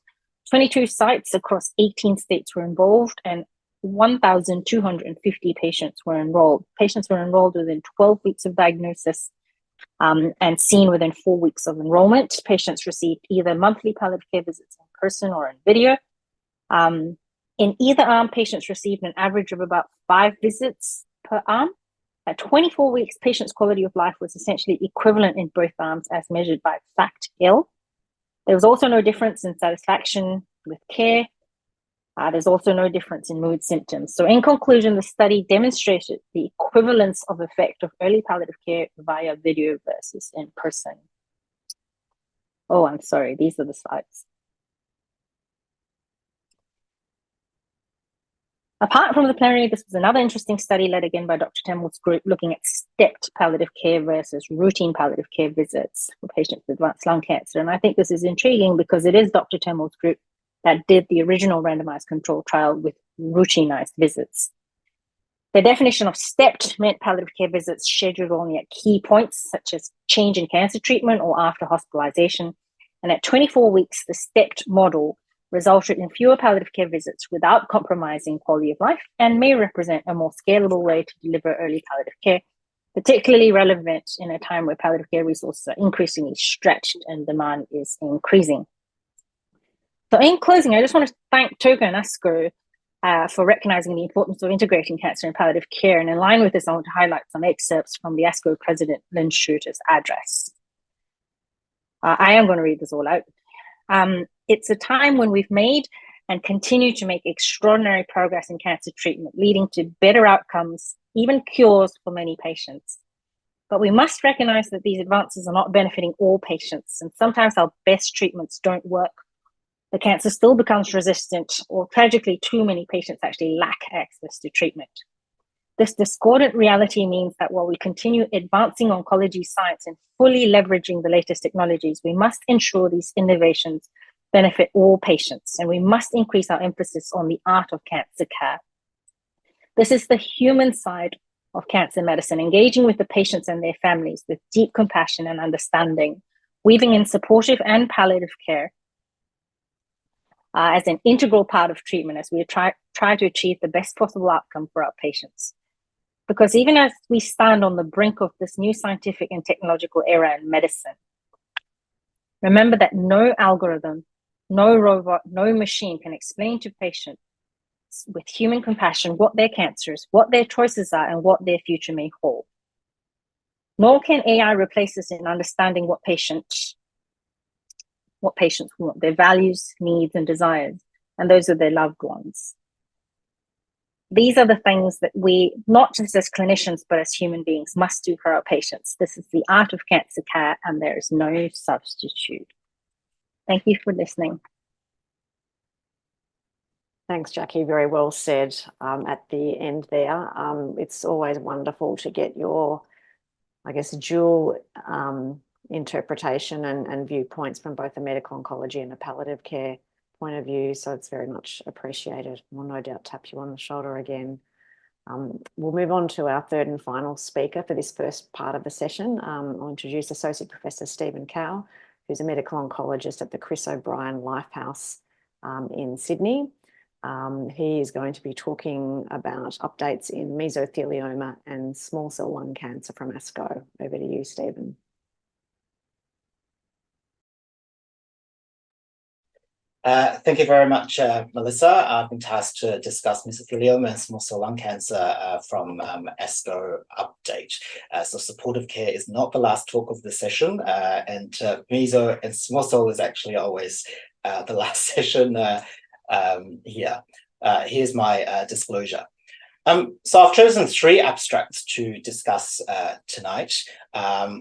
[SPEAKER 6] 22 sites across 18 states were involved, and 1,250 patients were enrolled. Patients were enrolled within 12 weeks of diagnosis and seen within 4 weeks of enrollment. Patients received either monthly palliative care visits in person or in video. In either arm, patients received an average of about 5 visits per arm. At 24 weeks, patients' quality of life was essentially equivalent in both arms as measured by FACT-L. There was also no difference in satisfaction with care. There's also no difference in mood symptoms. So in conclusion, the study demonstrated the equivalence of effect of early palliative care via video versus in person. Oh, I'm sorry, these are the slides. Apart from the plenary, this was another interesting study led again by Dr. Temmel's group looking at stepped palliative care versus routine palliative care visits for patients with advanced lung cancer. And I think this is intriguing because it is Dr. Temmel's group that did the original randomized control trial with routinized visits. The definition of stepped meant palliative care visits scheduled only at key points, such as change in cancer treatment or after hospitalization. And at 24 weeks, the stepped model resulted in fewer palliative care visits without compromising quality of life and may represent a more scalable way to deliver early palliative care, particularly relevant in a time where palliative care resources are increasingly stretched and demand is increasing. So in closing, I just want to thank TOGA and ASCO for recognizing the importance of integrating cancer in palliative care. And in line with this, I want to highlight some excerpts from the ASCO President Lynn Shooter's address. I am going to read this all out. It's a time when we've made and continue to make extraordinary progress in cancer treatment, leading to better outcomes, even cures for many patients. But we must recognize that these advances are not benefiting all patients, and sometimes our best treatments don't work. The cancer still becomes resistant, or tragically, too many patients actually lack access to treatment. This discordant reality means that while we continue advancing oncology science and fully leveraging the latest technologies, we must ensure these innovations benefit all patients, and we must increase our emphasis on the art of cancer care. This is the human side of cancer medicine, engaging with the patients and their families with deep compassion and understanding, weaving in supportive and palliative care as an integral part of treatment as we try to achieve the best possible outcome for our patients. Because even as we stand on the brink of this new scientific and technological era in medicine, remember that no algorithm, no robot, no machine can explain to patients with human compassion what their cancer is, what their choices are, and what their future may hold. Nor can AI replace us in understanding what patients want, their values, needs, and desires, and those of their loved ones. These are the things that we, not just as clinicians, but as human beings, must do for our patients. This is the art of cancer care, and there is no substitute. Thank you for listening.
[SPEAKER 4] Thanks, Jackie. Very well said at the end there. It's always wonderful to get your, I guess, dual interpretation and viewpoints from both the medical oncology and the palliative care point of view. So it's very much appreciated. We'll no doubt tap you on the shoulder again. We'll move on to our third and final speaker for this first part of the session. I'll introduce Associate Professor Steven Kao, who's a medical oncologist at the Chris O'Brien Lifehouse in Sydney. He is going to be talking about updates in mesothelioma and small cell lung cancer from ASCO. Over to you, Steven.
[SPEAKER 7] Thank you very much, Melissa. I've been tasked to discuss mesothelioma and small cell lung cancer from ASCO update. So supportive care is not the last talk of the session, and meso and small cell is actually always the last session here. Here's my disclosure. So I've chosen 3 abstracts to discuss tonight.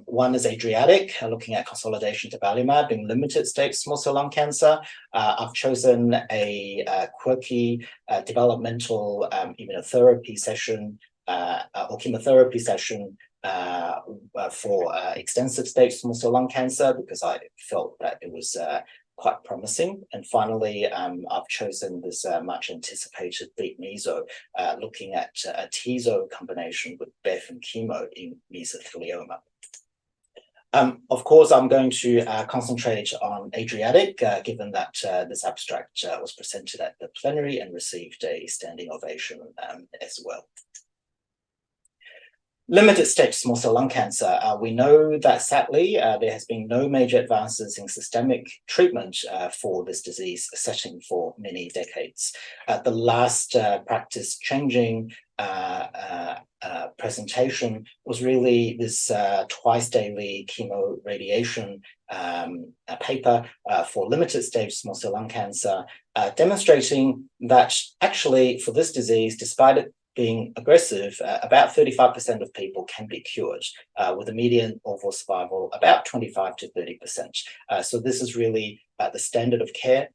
[SPEAKER 7] One is ADRIATIC, looking at consolidation to Palliative in limited stage small cell lung cancer. I've chosen a quirky developmental immunotherapy session or chemotherapy session for extensive stage small cell lung cancer because I felt that it was quite promising. And finally, I've chosen this much anticipated BEAT-Meso, looking at a TESO combination with BEF and chemo in mesothelioma. Of course, I'm going to concentrate on ADRIATIC, given that this abstract was presented at the plenary and received a standing ovation as well. Limited stage small cell lung cancer. We know that sadly, there has been no major advances in systemic treatment for this disease setting for many decades. The last practice changing presentation was really this twice daily chemoradiation paper for limited stage small cell lung cancer, demonstrating that actually for this disease, despite it being aggressive, about 35% of people can be cured with a median overall survival about 25 to 30%. So this is really the standard of care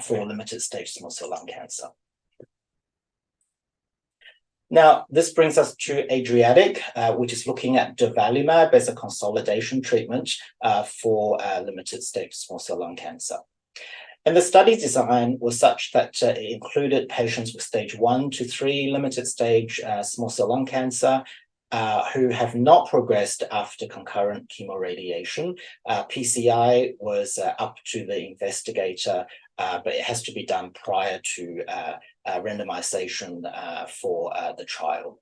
[SPEAKER 7] for limited stage small cell lung cancer. Now, this brings us to ADRIATIC, which is looking at durvalumab as a consolidation treatment for limited stage small cell lung cancer. And the study design was such that it included patients with stage 1 to 3 limited stage small cell lung cancer who have not progressed after concurrent chemoradiation. PCI was up to the investigator, but it has to be done prior to randomization for the trial.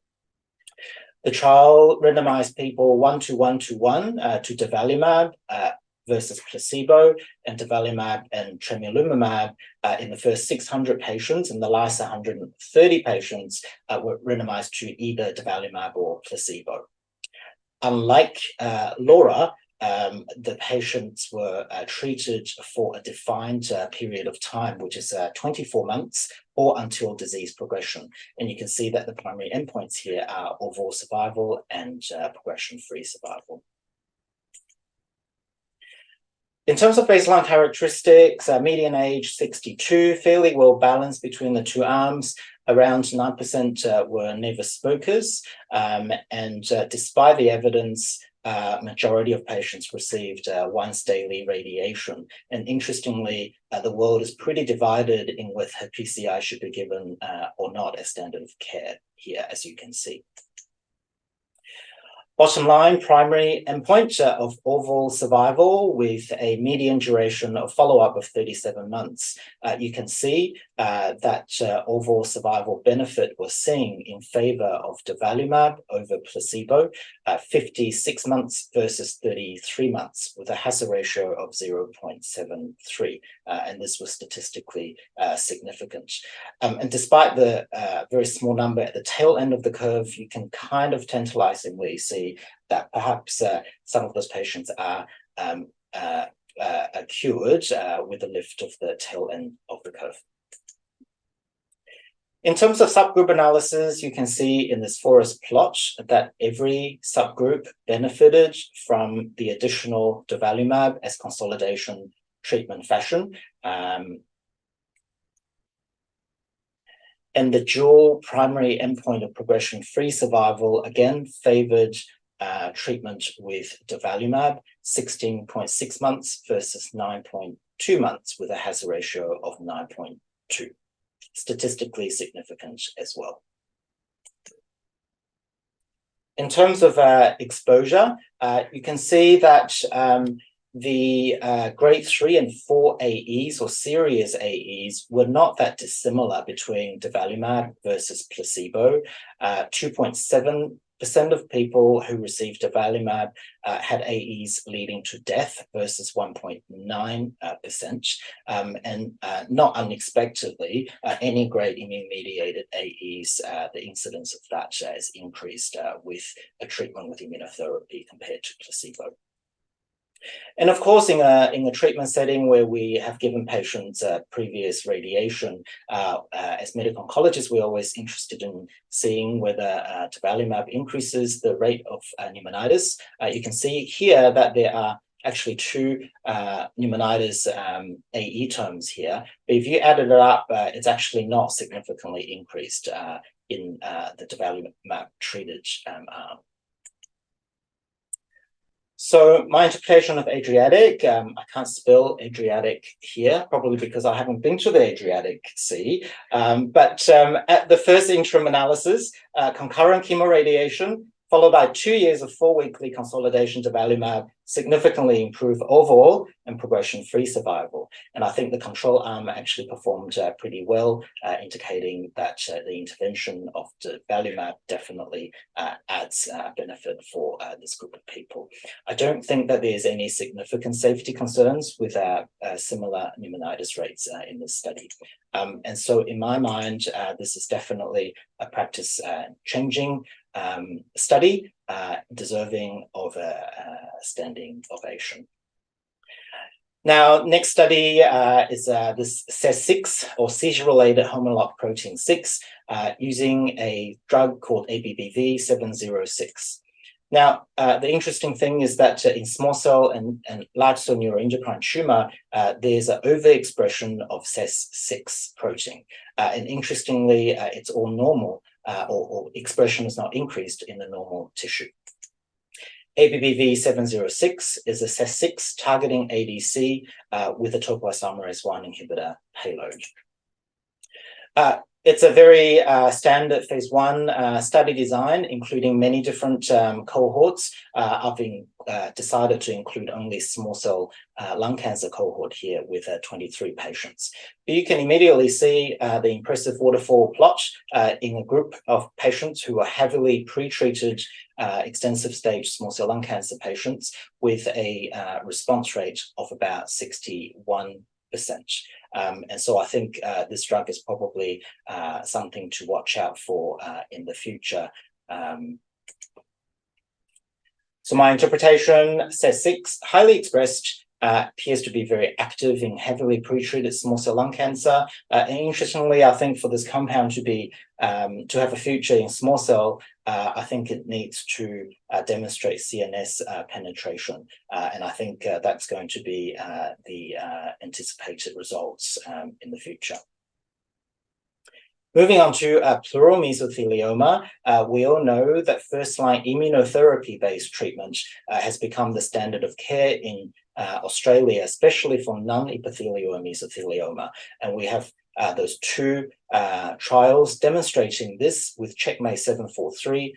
[SPEAKER 7] The trial randomized people 1:1:1 to durvalumab versus placebo, and durvalumab and tremelimumab in the first 600 patients, and the last 130 patients were randomized to either durvalumab or placebo. Unlike LAURA, the patients were treated for a defined period of time, which is 24 months or until disease progression. And you can see that the primary endpoints here are overall survival and progression-free survival. In terms of baseline characteristics, median age 62, fairly well balanced between the two arms. Around 9% were never smokers, and despite the evidence, majority of patients received once daily radiation. And interestingly, the world is pretty divided in whether PCI should be given or not as standard of care here, as you can see. Bottom line, primary endpoint of overall survival with a median duration of follow-up of 37 months. You can see that overall survival benefit was seen in favor of durvalumab over placebo, 56 months versus 33 months with a hazard ratio of 0.73. And this was statistically significant. And despite the very small number at the tail end of the curve, you can kind of tantalizingly see that perhaps some of those patients are cured with the lift of the tail end of the curve. In terms of subgroup analysis, you can see in this forest plot that every subgroup benefited from the additional durvalumab as consolidation treatment fashion. And the dual primary endpoint of progression-free survival again favored treatment with durvalumab, 16.6 months versus 9.2 months with a hazard ratio of 9.2. Statistically significant as well. In terms of exposure, you can see that the grade 3 and 4 AEs or serious AEs were not that dissimilar between durvalumab versus placebo. 2.7% of people who received durvalumab had AEs leading to death versus 1.9%. And not unexpectedly, any grade immune-mediated AEs, the incidence of that is increased with a treatment with immunotherapy compared to placebo. And of course, in a treatment setting where we have given patients previous radiation, as medical oncologists, we're always interested in seeing whether durvalumab increases the rate of pneumonitis. You can see here that there are actually two pneumonitis AE terms here, but if you added it up, it's actually not significantly increased in the durvalumab treated arm. So my interpretation of ADRIATIC, I can't spell Adriatic here, probably because I haven't been to the Adriatic Sea. But at the first interim analysis, concurrent chemoradiation, followed by 2 years of 4-weekly consolidation durvalumab significantly improve overall and progression-free survival. And I think the control arm actually performed pretty well, indicating that the intervention of the durvalumab definitely adds benefit for this group of people. I don't think that there's any significant safety concerns with similar pneumonitis rates in this study. And so in my mind, this is definitely a practice-changing study deserving of a standing ovation. Now, next study is this SEZ6 or seizure-related homolog protein 6 using a drug called ABBV-706. Now, the interesting thing is that in small cell and large cell neuroendocrine tumor, there's an overexpression of SEZ6 protein. And interestingly, it's all normal, or expression is not increased in the normal tissue. ABBV-706 is a SEZ6 targeting ADC with a topoisomerase I inhibitor payload. It's a very standard phase 1 study design, including many different cohorts. I've been decided to include only small cell lung cancer cohort here with 23 patients. But you can immediately see the impressive waterfall plot in a group of patients who are heavily pretreated extensive stage small cell lung cancer patients with a response rate of about 61%. And so I think this drug is probably something to watch out for in the future. So my interpretation, SEZ6, highly expressed, appears to be very active in heavily pretreated small cell lung cancer. And interestingly, I think for this compound to be to have a future in small cell, I think it needs to demonstrate CNS penetration. And I think that's going to be the anticipated results in the future. Moving on to pleural mesothelioma, we all know that first-line immunotherapy-based treatment has become the standard of care in Australia, especially for non-epithelial mesothelioma. And we have those two trials demonstrating this with Checkmate 743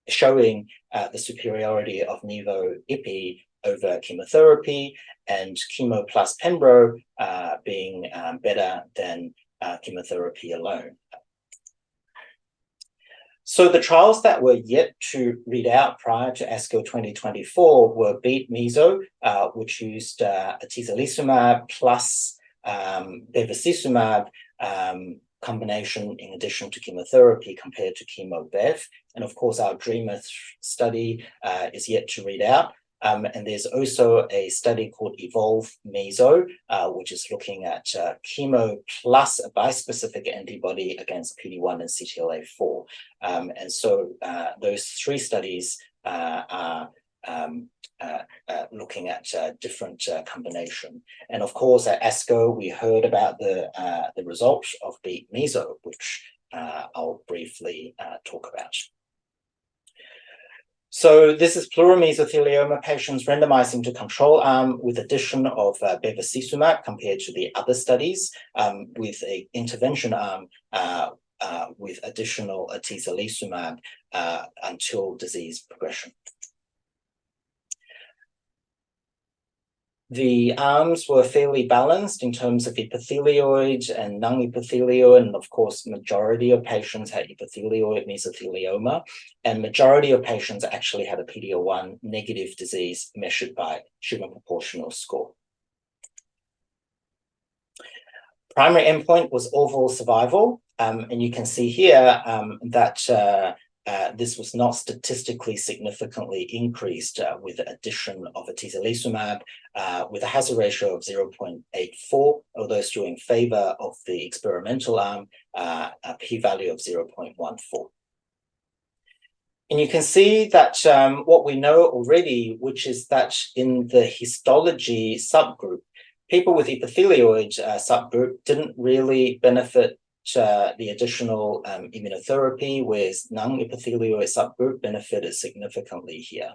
[SPEAKER 7] showing the superiority of Nivo-Ipi over chemotherapy, and chemo plus pembro being better than chemotherapy alone. So the trials that were yet to read out prior to ASCO 2024 were BEAT-Meso, which used atezolizumab plus bevacizumab combination in addition to chemotherapy compared to chemo-bev. And of course, our DREAMer study is yet to read out. And there's also a study called EVOLVE-Meso, which is looking at chemo plus a bispecific antibody against PD-1 and CTLA-4. And so those three studies are looking at different combination. And of course, at ASCO, we heard about the results of BEAT-Meso, which I'll briefly talk about. So this is pleural mesothelioma patients randomized into control arm with addition of bevacizumab compared to the other studies, with an intervention arm with additional atezolizumab until disease progression. The arms were fairly balanced in terms of epithelioid and non-epithelial, and of course, majority of patients had epithelioid mesothelioma, and majority of patients actually had a PD-L1 negative disease measured by tumor proportional score. Primary endpoint was overall survival, and you can see here that this was not statistically significantly increased with the addition of atezolizumab with a hazard ratio of 0.84, although still in favor of the experimental arm, a p-value of 0.14. And you can see that what we know already, which is that in the histology subgroup, people with epithelioid subgroup didn't really benefit the additional immunotherapy, whereas non-epithelioid subgroup benefited significantly here.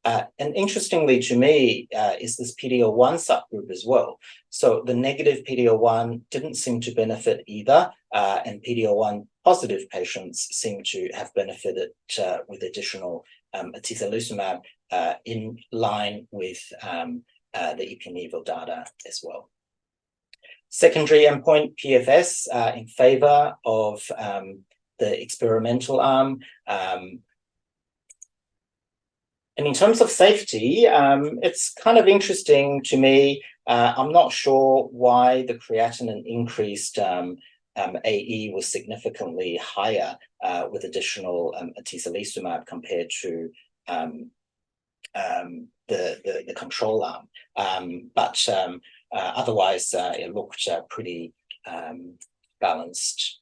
[SPEAKER 7] And interestingly to me is this PD-L1 subgroup as well. So the negative PD-L1 didn't seem to benefit either, and PD-L1 positive patients seem to have benefited with additional atezolizumab, in line with the ipi/nivo data as well. Secondary endpoint PFS in favor of the experimental arm. And in terms of safety, it's kind of interesting to me. I'm not sure why the creatinine increased AE was significantly higher with additional atezolizumab compared to the control arm. But otherwise, it looked pretty balanced.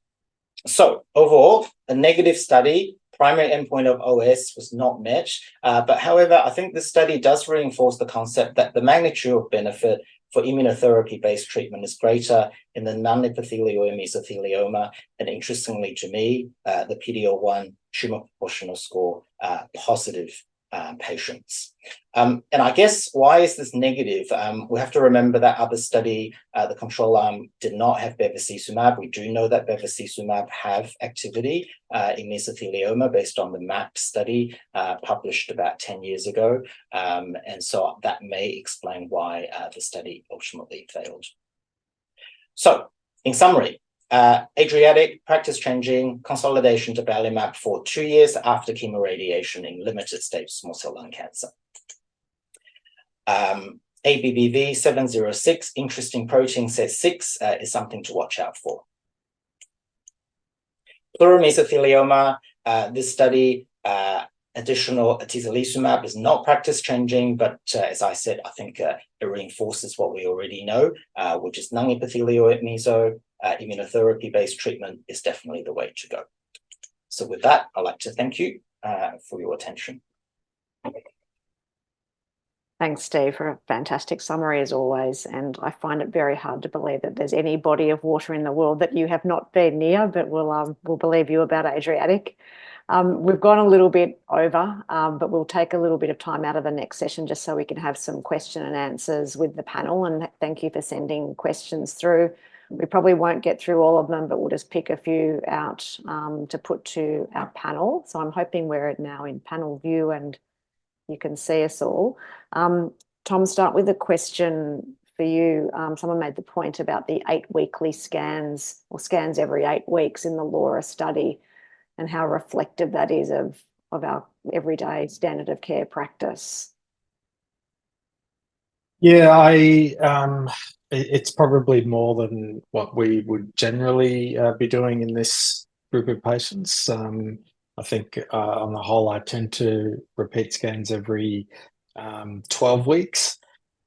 [SPEAKER 7] So overall, a negative study. Primary endpoint of OS was not met. But however, I think this study does reinforce the concept that the magnitude of benefit for immunotherapy-based treatment is greater in the non-epithelial mesothelioma, and interestingly to me, the PD-L1 tumor proportional score positive patients. And I guess, why is this negative? We have to remember that other study, the control arm did not have bevacizumab. We do know that bevacizumab have activity in mesothelioma based on the MAP study published about 10 years ago. And so that may explain why the study ultimately failed. So in summary, ADRIATIC, practice-changing consolidation to Palliative for 2 years after chemoradiation in limited stage small cell lung cancer. ABBV 706, interesting protein set 6 is something to watch out for. Pleural mesothelioma, this study, additional atezolizumab is not practice-changing, but as I said, I think it reinforces what we already know, which is non-epithelial meso. Immunotherapy-based treatment is definitely the way to go. So with that, I'd like to thank you for your attention.
[SPEAKER 4] Thanks, Steve, for a fantastic summary as always. And I find it very hard to believe that there's any body of water in the world that you have not been near, but we'll believe you about ADRIATIC. We've gone a little bit over, but we'll take a little bit of time out of the next session just so we can have some question and answers with the panel. And thank you for sending questions through. We probably won't get through all of them, but we'll just pick a few out to put to our panel. So I'm hoping we're now in panel view and you can see us all. Tom, start with a question for you. Someone made the point about the 8 weekly scans or scans every 8 weeks in the LAURA study and how reflective that is of our everyday standard of care practice.
[SPEAKER 5] Yeah, it's probably more than what we would generally be doing in this group of patients. I think on the whole, I tend to repeat scans every 12 weeks.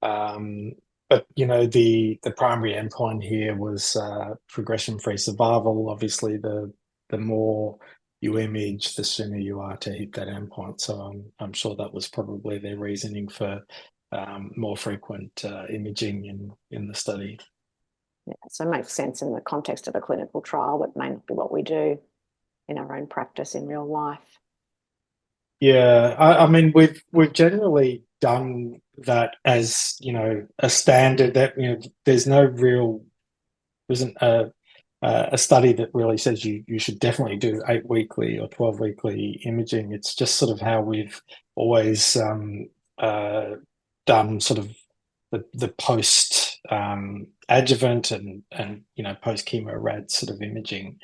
[SPEAKER 5] But, you know, the primary endpoint here was progression-free survival. Obviously, the more you image, the sooner you are to hit that endpoint. So I'm sure that was probably their reasoning for more frequent imaging in the study.
[SPEAKER 4] Yeah, so it makes sense in the context of a clinical trial, but may not be what we do in our own practice in real life.
[SPEAKER 5] Yeah, I mean, we've generally done that as, you know, a standard that, you know, there's no real, isn't a study that really says you should definitely do 8 weekly or 12 weekly imaging. It's just sort of how we've always done sort of the post adjuvant and you know, post chemo rad sort of imaging.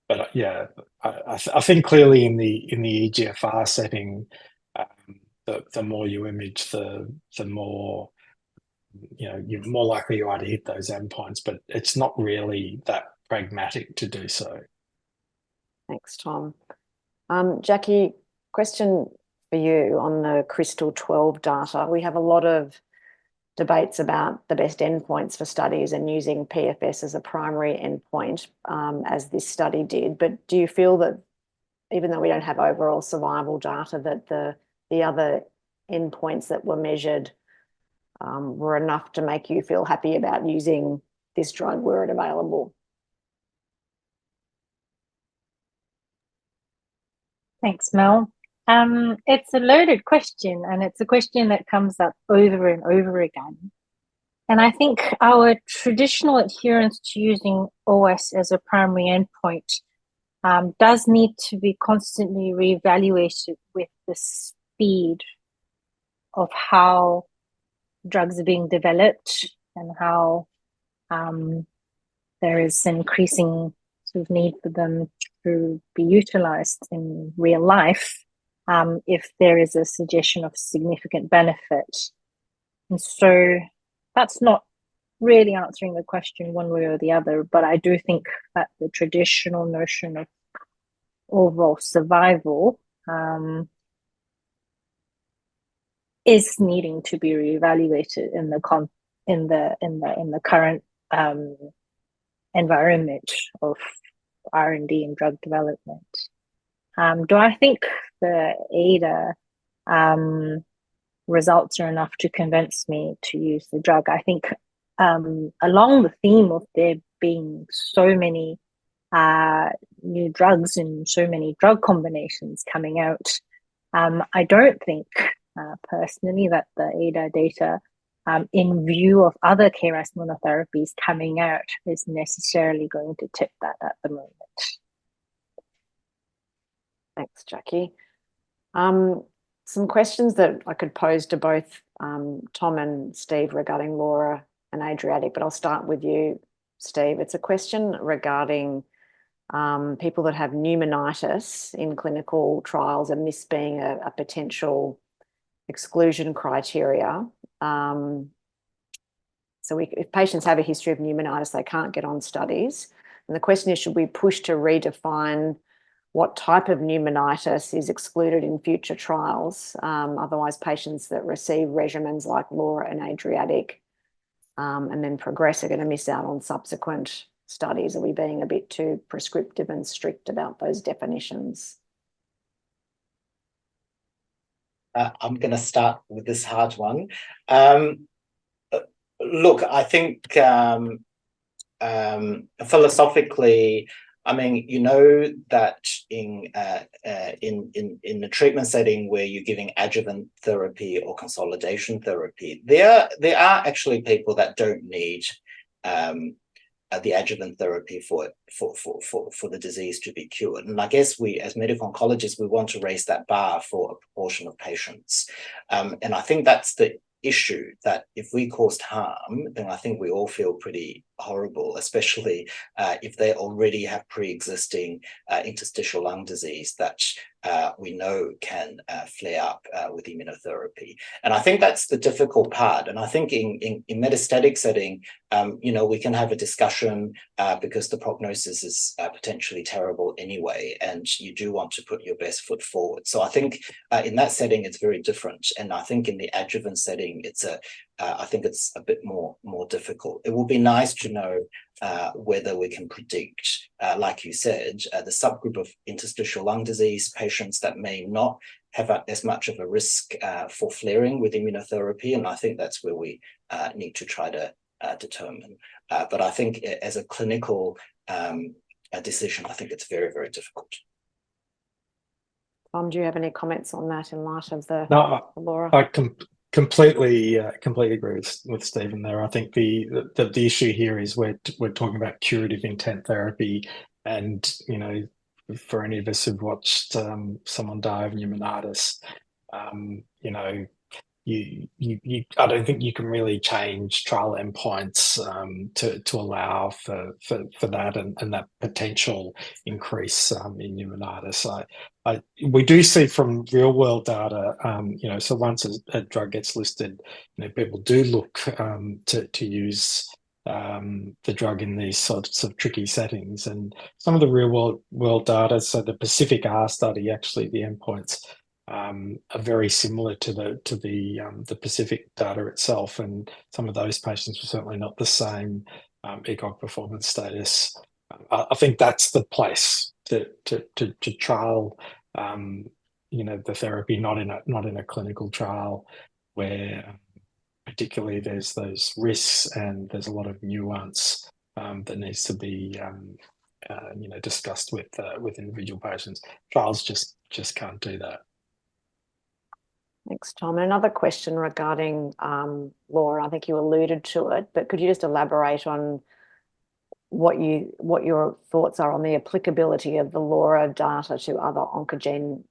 [SPEAKER 5] But yeah, I think clearly in the EGFR setting, the more you image, the more, you know, you're more likely you are to hit those endpoints. But it's not really that pragmatic to do so.
[SPEAKER 4] Thanks, Tom. Jackie, question for you on the Crystal 12 data. We have a lot of debates about the best endpoints for studies and using PFS as a primary endpoint, as this study did. But do you feel that even though we don't have overall survival data, that the other endpoints that were measured were enough to make you feel happy about using this drug were it available?
[SPEAKER 6] Thanks, Mel. It's a loaded question, and it's a question that comes up over and over again. And I think our traditional adherence to using OS as a primary endpoint does need to be constantly reevaluated with this speed of how drugs are being developed and how there is an increasing sort of need for them to be utilized in real life, if there is a suggestion of significant benefit. And so that's not really answering the question one way or the other, but I do think that the traditional notion of overall survival is needing to be reevaluated in the current environment of R&D and drug development. Do I think the ADA results are enough to convince me to use the drug? I think along the theme of there being so many new drugs and so many drug combinations coming out, I don't think personally that the ADA data in view of other KRAS monotherapies coming out is necessarily going to tip that at the moment.
[SPEAKER 4] Thanks, Jackie. Some questions that I could pose to both Tom and Steve regarding LAURA and ADRIATIC, but I'll start with you, Steve. It's a question regarding people that have pneumonitis in clinical trials and this being a potential exclusion criteria. So if patients have a history of pneumonitis, they can't get on studies. And the question is, should we push to redefine what type of pneumonitis is excluded in future trials? Otherwise, patients that receive regimens like LAURA and ADRIATIC and then progress are going to miss out on subsequent studies. Are we being a bit too prescriptive and strict about those definitions?
[SPEAKER 7] I'm going to start with this hard one. Look, I think philosophically, I mean, you know that in the treatment setting where you're giving adjuvant therapy or consolidation therapy, there are actually people that don't need the adjuvant therapy for the disease to be cured. And I guess we, as medical oncologists, we want to raise that bar for a proportion of patients. And I think that's the issue, that if we caused harm, then I think we all feel pretty horrible, especially if they already have pre-existing interstitial lung disease that we know can flare up with immunotherapy. And I think that's the difficult part. And I think in metastatic setting, you know, we can have a discussion because the prognosis is potentially terrible anyway, and you do want to put your best foot forward. So I think in that setting, it's very different. And I think in the adjuvant setting, I think it's a bit more difficult. It will be nice to know whether we can predict, like you said, the subgroup of interstitial lung disease patients that may not have as much of a risk for flaring with immunotherapy. And I think that's where we need to try to determine. But I think as a clinical decision, I think it's very, very difficult.
[SPEAKER 4] Tom, do you have any comments on that in light of the LAURA?
[SPEAKER 5] I completely agree with Stephen there. I think the issue here is we're talking about curative intent therapy, and you know, for any of us who've watched someone die of pneumonitis, you know, I don't think you can really change trial endpoints to allow for that and that potential increase in pneumonitis. We do see from real world data, you know, so once a drug gets listed, you know, people do look to use the drug in these sorts of tricky settings. And some of the real world data, so the Pacific R study, actually the endpoints are very similar to the Pacific data itself, and some of those patients were certainly not the same ECOG performance status. I think that's the place to trial, you know, the therapy, not in a clinical trial where particularly there's those risks and there's a lot of nuance that needs to be you know, discussed with individual patients. Trials just can't do that.
[SPEAKER 4] Thanks, Tom. Another question regarding LAURA. I think you alluded to it, but could you just elaborate on what your thoughts are on the applicability of the LAURA data to other oncogene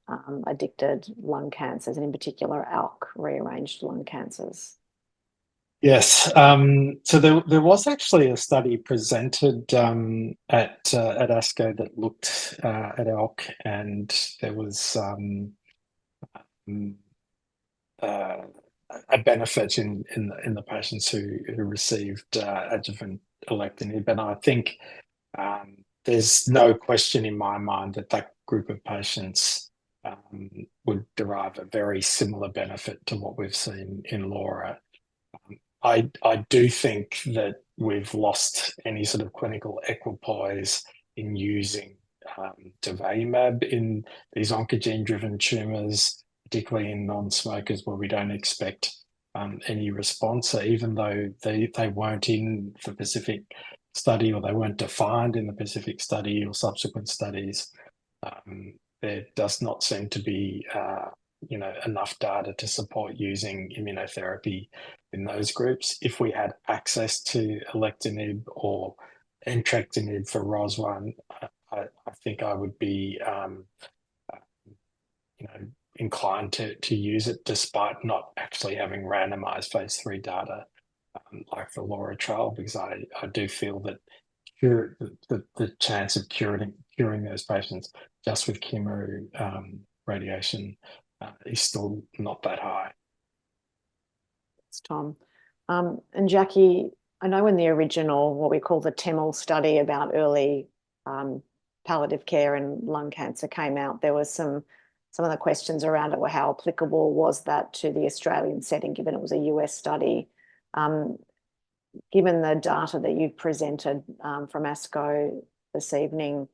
[SPEAKER 4] addicted lung cancers, and in particular ALK rearranged lung cancers.
[SPEAKER 5] Yes, so there was actually a study presented at ASCO that looked at ALK, and there was a benefit in the patients who received adjuvant alectinib, and I think there's no question in my mind that that group of patients would derive a very similar benefit to what we've seen in LAURA. I do think that we've lost any sort of clinical equipoise in using durvalumab in these oncogene-driven tumours, particularly in non-smokers where we don't expect any response. So even though they weren't in the Pacific study, or they weren't defined in the Pacific study or subsequent studies, there does not seem to be enough data to support using immunotherapy in those groups. If we had access to alectinib or entrectinib for ROS1, I think I would be inclined to use it, despite not actually having randomized phase 3 data like the LAURA trial, because I do feel that the chance of curing those patients just with chemo radiation is still not that high.
[SPEAKER 4] Thanks, Tom. And Jackie, I know in the original, what we call the TEML study about early palliative care and lung cancer came out, there was some of the questions around it were how applicable was that to the Australian setting, given it was a US study. Given the data that you've presented from ASCO this evening,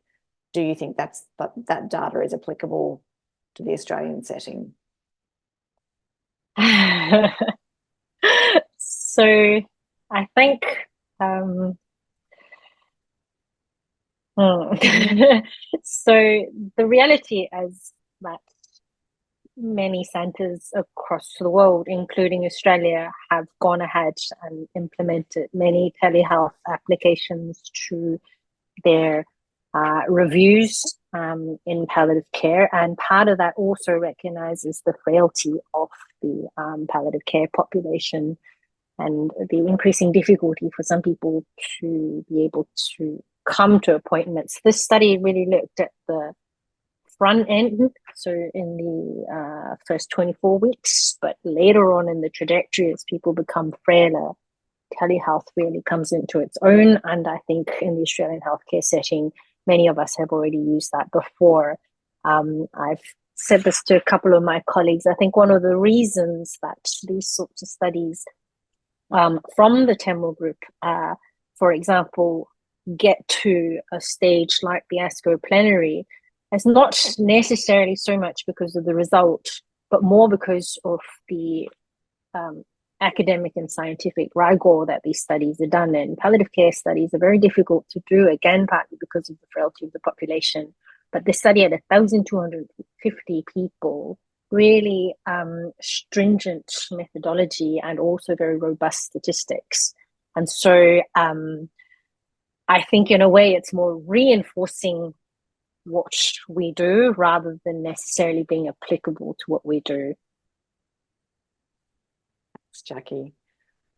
[SPEAKER 4] do you think that data is applicable to the Australian setting?
[SPEAKER 6] So I think so the reality is that many centres across the world, including Australia, have gone ahead and implemented many telehealth applications to their reviews in palliative care, and part of that also recognises the frailty of the palliative care population and the increasing difficulty for some people to be able to come to appointments. This study really looked at the front end, so in the first 24 weeks, but later on in the trajectory, as people become frailer, telehealth really comes into its own. And I think in the Australian healthcare setting, many of us have already used that before. I've said this to a couple of my colleagues. I think one of the reasons that these sorts of studies from the TEML group, for example, get to a stage like the ASCO plenary is not necessarily so much because of the result, but more because of the academic and scientific rigor that these studies are done in. Palliative care studies are very difficult to do, again, partly because of the frailty of the population. But this study had 1,250 people, really stringent methodology and also very robust statistics. And so I think in a way it's more reinforcing what we do rather than necessarily being applicable to what we do.
[SPEAKER 4] Thanks, Jackie.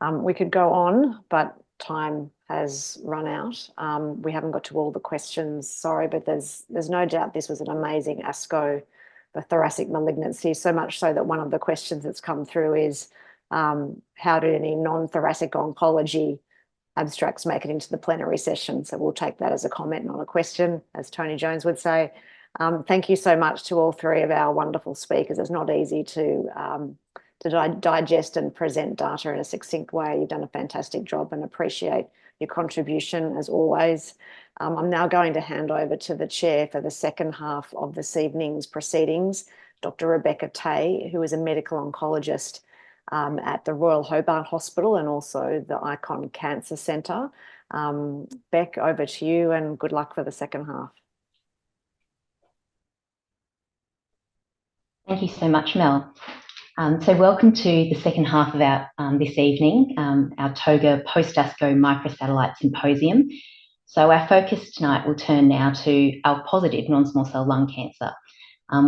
[SPEAKER 4] We could go on, but time has run out. We haven't got to all the questions, sorry, but there's no doubt this was an amazing ASCO for thoracic malignancy, so much so that one of the questions that's come through is how did any non-thoracic oncology abstracts make it into the plenary session? So we'll take that as a comment, not a question, as Tony Jones would say. Thank you so much to all three of our wonderful speakers. It's not easy to digest and present data in a succinct way. You've done a fantastic job and appreciate your contribution as always. I'm now going to hand over to the chair for the second half of this evening's proceedings, Dr. Rebecca Tay, who is a medical oncologist at the Royal Hobart Hospital and also the Icon Cancer Centre. Beck, over to you and good luck for the second half.
[SPEAKER 8] Thank you so much, Mel. So welcome to the second half of our this evening, our TOGA post-ASCO microsatellite symposium. So our focus tonight will turn now to ALK-positive non-small cell lung cancer,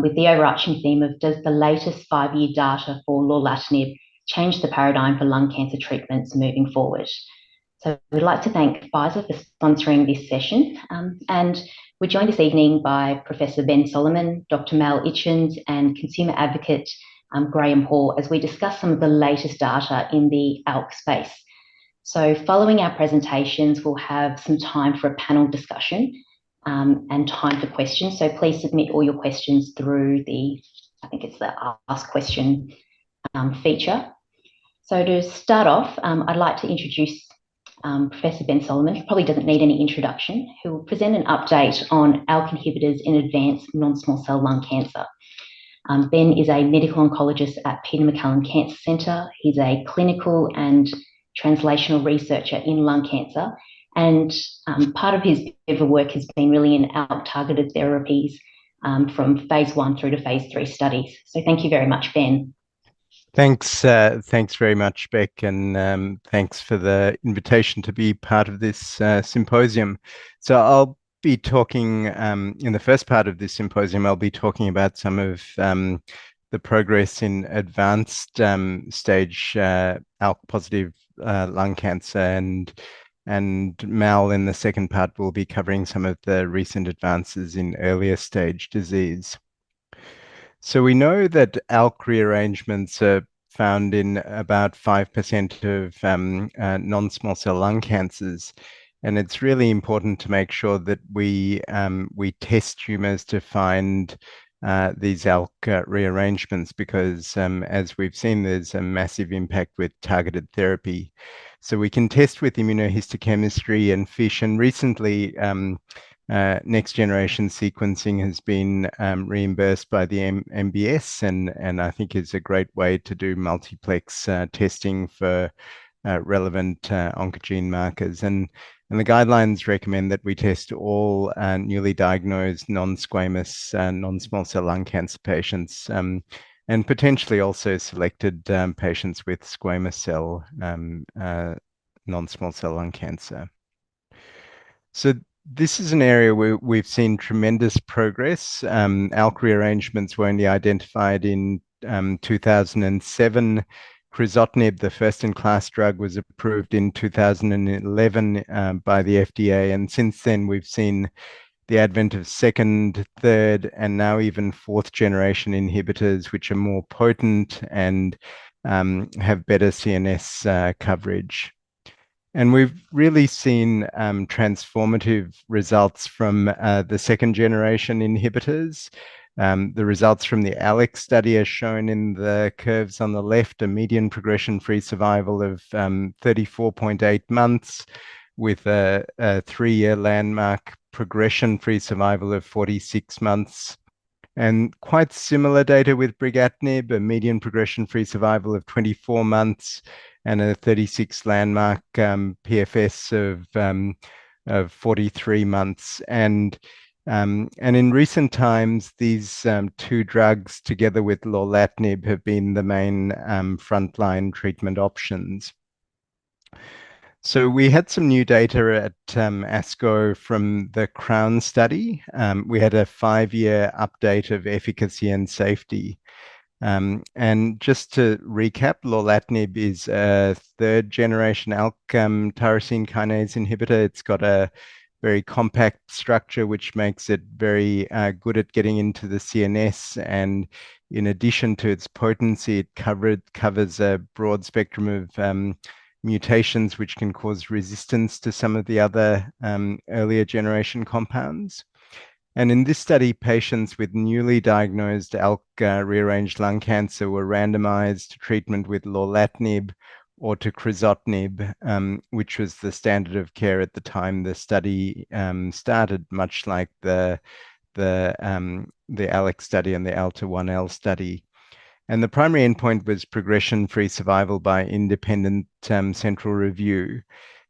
[SPEAKER 8] with the overarching theme of, does the latest 5-year data for lorlatinib change the paradigm for lung cancer treatments moving forward? So we'd like to thank Pfizer for sponsoring this session, and we're joined this evening by Professor Ben Solomon, Dr. Mal Itchins, and consumer advocate Graham Hall, as we discuss some of the latest data in the ALK space. So following our presentations, we'll have some time for a panel discussion and time for questions. So please submit all your questions through the, I think it's the Ask Question feature. So to start off, I'd like to introduce Professor Ben Solomon, who probably doesn't need any introduction, who will present an update on ALK inhibitors in advanced non-small cell lung cancer. Ben is a medical oncologist at Peter MacCallum Cancer Centre. He's a clinical and translational researcher in lung cancer, and part of his work has been really in ALK-targeted therapies from phase 1 through to phase 3 studies. So thank you very much, Ben.
[SPEAKER 9] Thanks very much, Beck, and thanks for the invitation to be part of this symposium. So I'll be talking, in the first part of this symposium, I'll be talking about some of the progress in advanced stage ALK-positive lung cancer, and Mal in the second part will be covering some of the recent advances in earlier stage disease. So we know that ALK rearrangements are found in about 5% of non-small cell lung cancers, and it's really important to make sure that we test tumors to find these ALK rearrangements, because as we've seen, there's a massive impact with targeted therapy. So we can test with immunohistochemistry and FISH, and recently next generation sequencing has bene reimbursed by the MBS, and I think is a great way to do multiplex testing for relevant oncogene markers. And the guidelines recommend that we test all newly diagnosed non-squamous non-small cell lung cancer patients, and potentially also selected patients with squamous cell non-small cell lung cancer. So this is an area where we've seen tremendous progress. ALK rearrangements were only identified in 2007. Crizotinib, the first-in-class drug, was approved in 2011 by the FDA, and since then we've seen the advent of second, third, and now even fourth-generation inhibitors, which are more potent and have better CNS coverage. And we've really seen transformative results from the second-generation inhibitors. The results from the ALEX study are shown in the curves on the left, a median progression-free survival of 34.8 months, with a 3-year landmark progression-free survival of 46 months. And quite similar data with brigatinib, a median progression-free survival of 24 months and a 36 landmark PFS of 43 months. And in recent times, these two drugs, together with lorlatinib, have been the main frontline treatment options. So we had some new data at ASCO from the CROWN study. We had a 5-year update of efficacy and safety. And just to recap, lorlatinib is a third-generation ALK tyrosine kinase inhibitor. It's got a very compact structure, which makes it very good at getting into the CNS. And in addition to its potency, it covers a broad spectrum of mutations which can cause resistance to some of the other earlier generation compounds. And in this study, patients with newly diagnosed ALK rearranged lung cancer were randomized to treatment with lorlatinib or to crizotinib, which was the standard of care at the time the study started, much like the ALEX study and the ALTA-1L study. And the primary endpoint was progression-free survival by independent central review.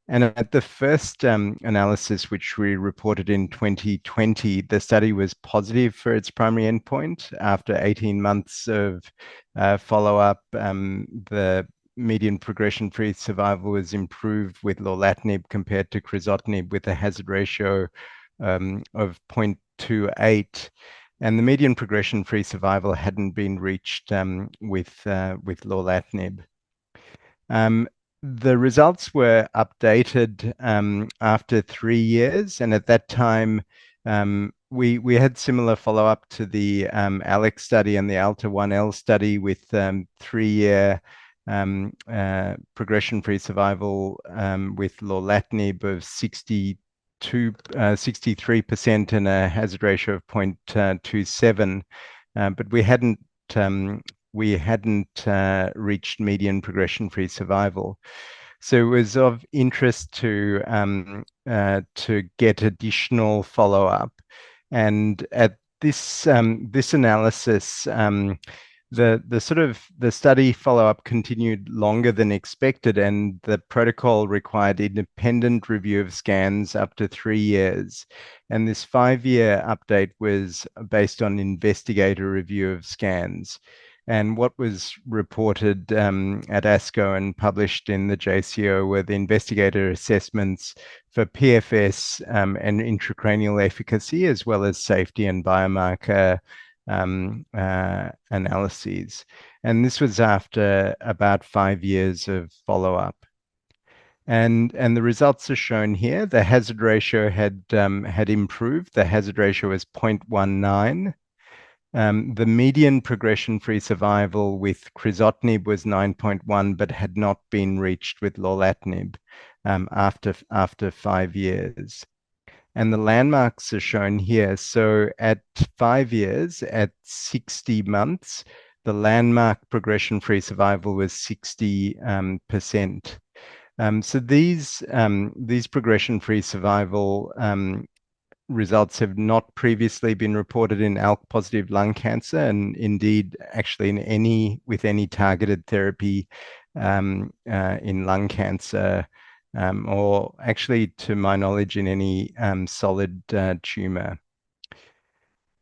[SPEAKER 9] And at the first analysis, which we reported in 2020, the study was positive for its primary endpoint. After 18 months of follow-up, the median progression-free survival was improved with lorlatinib compared to crizotinib with a hazard ratio of 0.28. And the median progression-free survival hadn't been reached with lorlatinib. The results were updated after 3 years, and at that time, we had similar follow-up to the ALEX study and the ALTA-1L study with 3-year progression-free survival with lorlatinib of 63% and a hazard ratio of 0.27, but we hadn't reached median progression-free survival. So it was of interest to get additional follow-up. And at this analysis, the study follow-up continued longer than expected, and the protocol required independent review of scans up to 3 years. And this 5-year update was based on investigator review of scans. And what was reported at ASCO and published in the JCO were the investigator assessments for PFS and intracranial efficacy, as well as safety and biomarker analyses. And this was after about 5 years of follow-up. And the results are shown here. The hazard ratio had improved. The hazard ratio was 0.19. The median progression-free survival with crizotinib was 9.1, but had not been reached with lorlatinib after 5 years. And the landmarks are shown here. So at 5 years, at 60 months, the landmark progression-free survival was 60%. So these progression-free survival results have not previously been reported in ALK-positive lung cancer, and indeed, actually, with any targeted therapy in lung cancer, or actually, to my knowledge, in any solid tumor.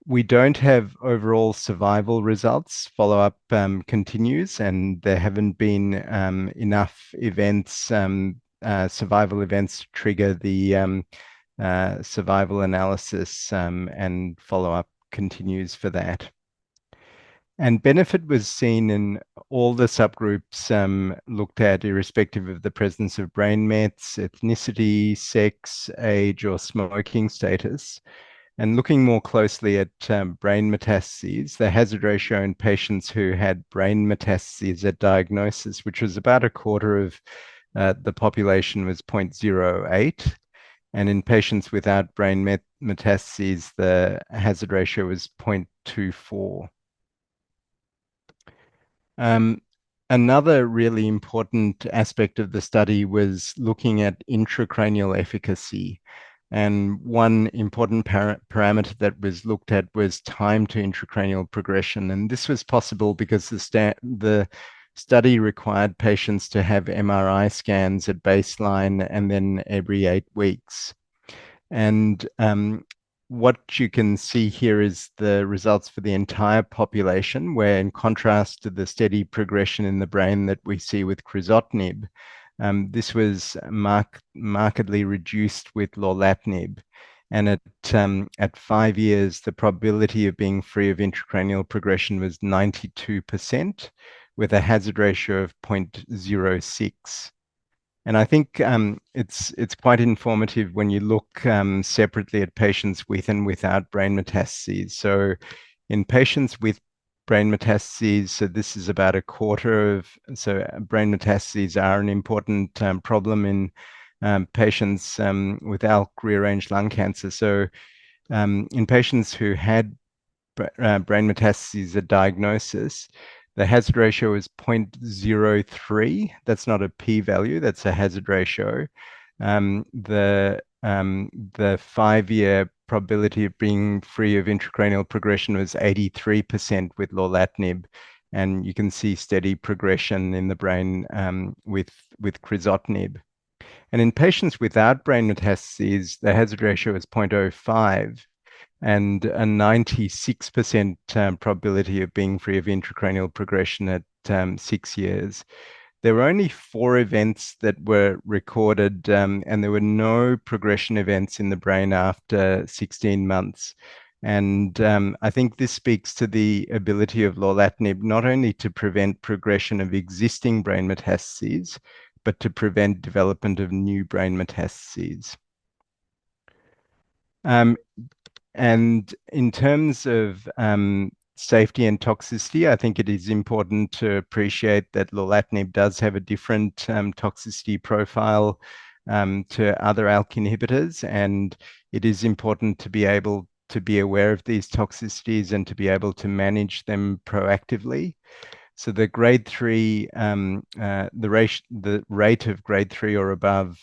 [SPEAKER 9] We don't have overall survival results. Follow-up continues, and there haven't been enough events, survival events, to trigger the survival analysis, and follow-up continues for that. And benefit was seen in all the subgroups looked at, irrespective of the presence of brain mets, ethnicity, sex, age, or smoking status. And looking more closely at brain metastases, the hazard ratio in patients who had brain metastases at diagnosis, which was about a quarter of the population, was 0.08. And in patients without brain metastases, the hazard ratio was 0.24. Another really important aspect of the study was looking at intracranial efficacy. And one important parameter that was looked at was time to intracranial progression. And this was possible because the study required patients to have MRI scans at baseline and then every 8 weeks. And what you can see here is the results for the entire population, where in contrast to the steady progression in the brain that we see with crizotinib, this was markedly reduced with lorlatinib. And at 5 years, the probability of being free of intracranial progression was 92%, with a hazard ratio of 0.06. And I think it's quite informative when you look separately at patients with and without brain metastases. So in patients with brain metastases, so this is about a quarter of, so brain metastases are an important problem in patients with ALK rearranged lung cancer. So in patients who had brain metastases at diagnosis, the hazard ratio is 0.03. That's not a p-value, that's a hazard ratio. The 5-year probability of being free of intracranial progression was 83% with lorlatinib. And you can see steady progression in the brain with crizotinib. And in patients without brain metastases, the hazard ratio is 0.05. And a 96% probability of being free of intracranial progression at 6 years. There were only 4 events that were recorded, and there were no progression events in the brain after 16 months. And I think this speaks to the ability of lorlatinib not only to prevent progression of existing brain metastases, but to prevent development of new brain metastases. And in terms of safety and toxicity, I think it is important to appreciate that lorlatinib does have a different toxicity profile to other ALK inhibitors, and it is important to be able to be aware of these toxicities and to be able to manage them proactively. So the grade 3, the rate of grade 3 or above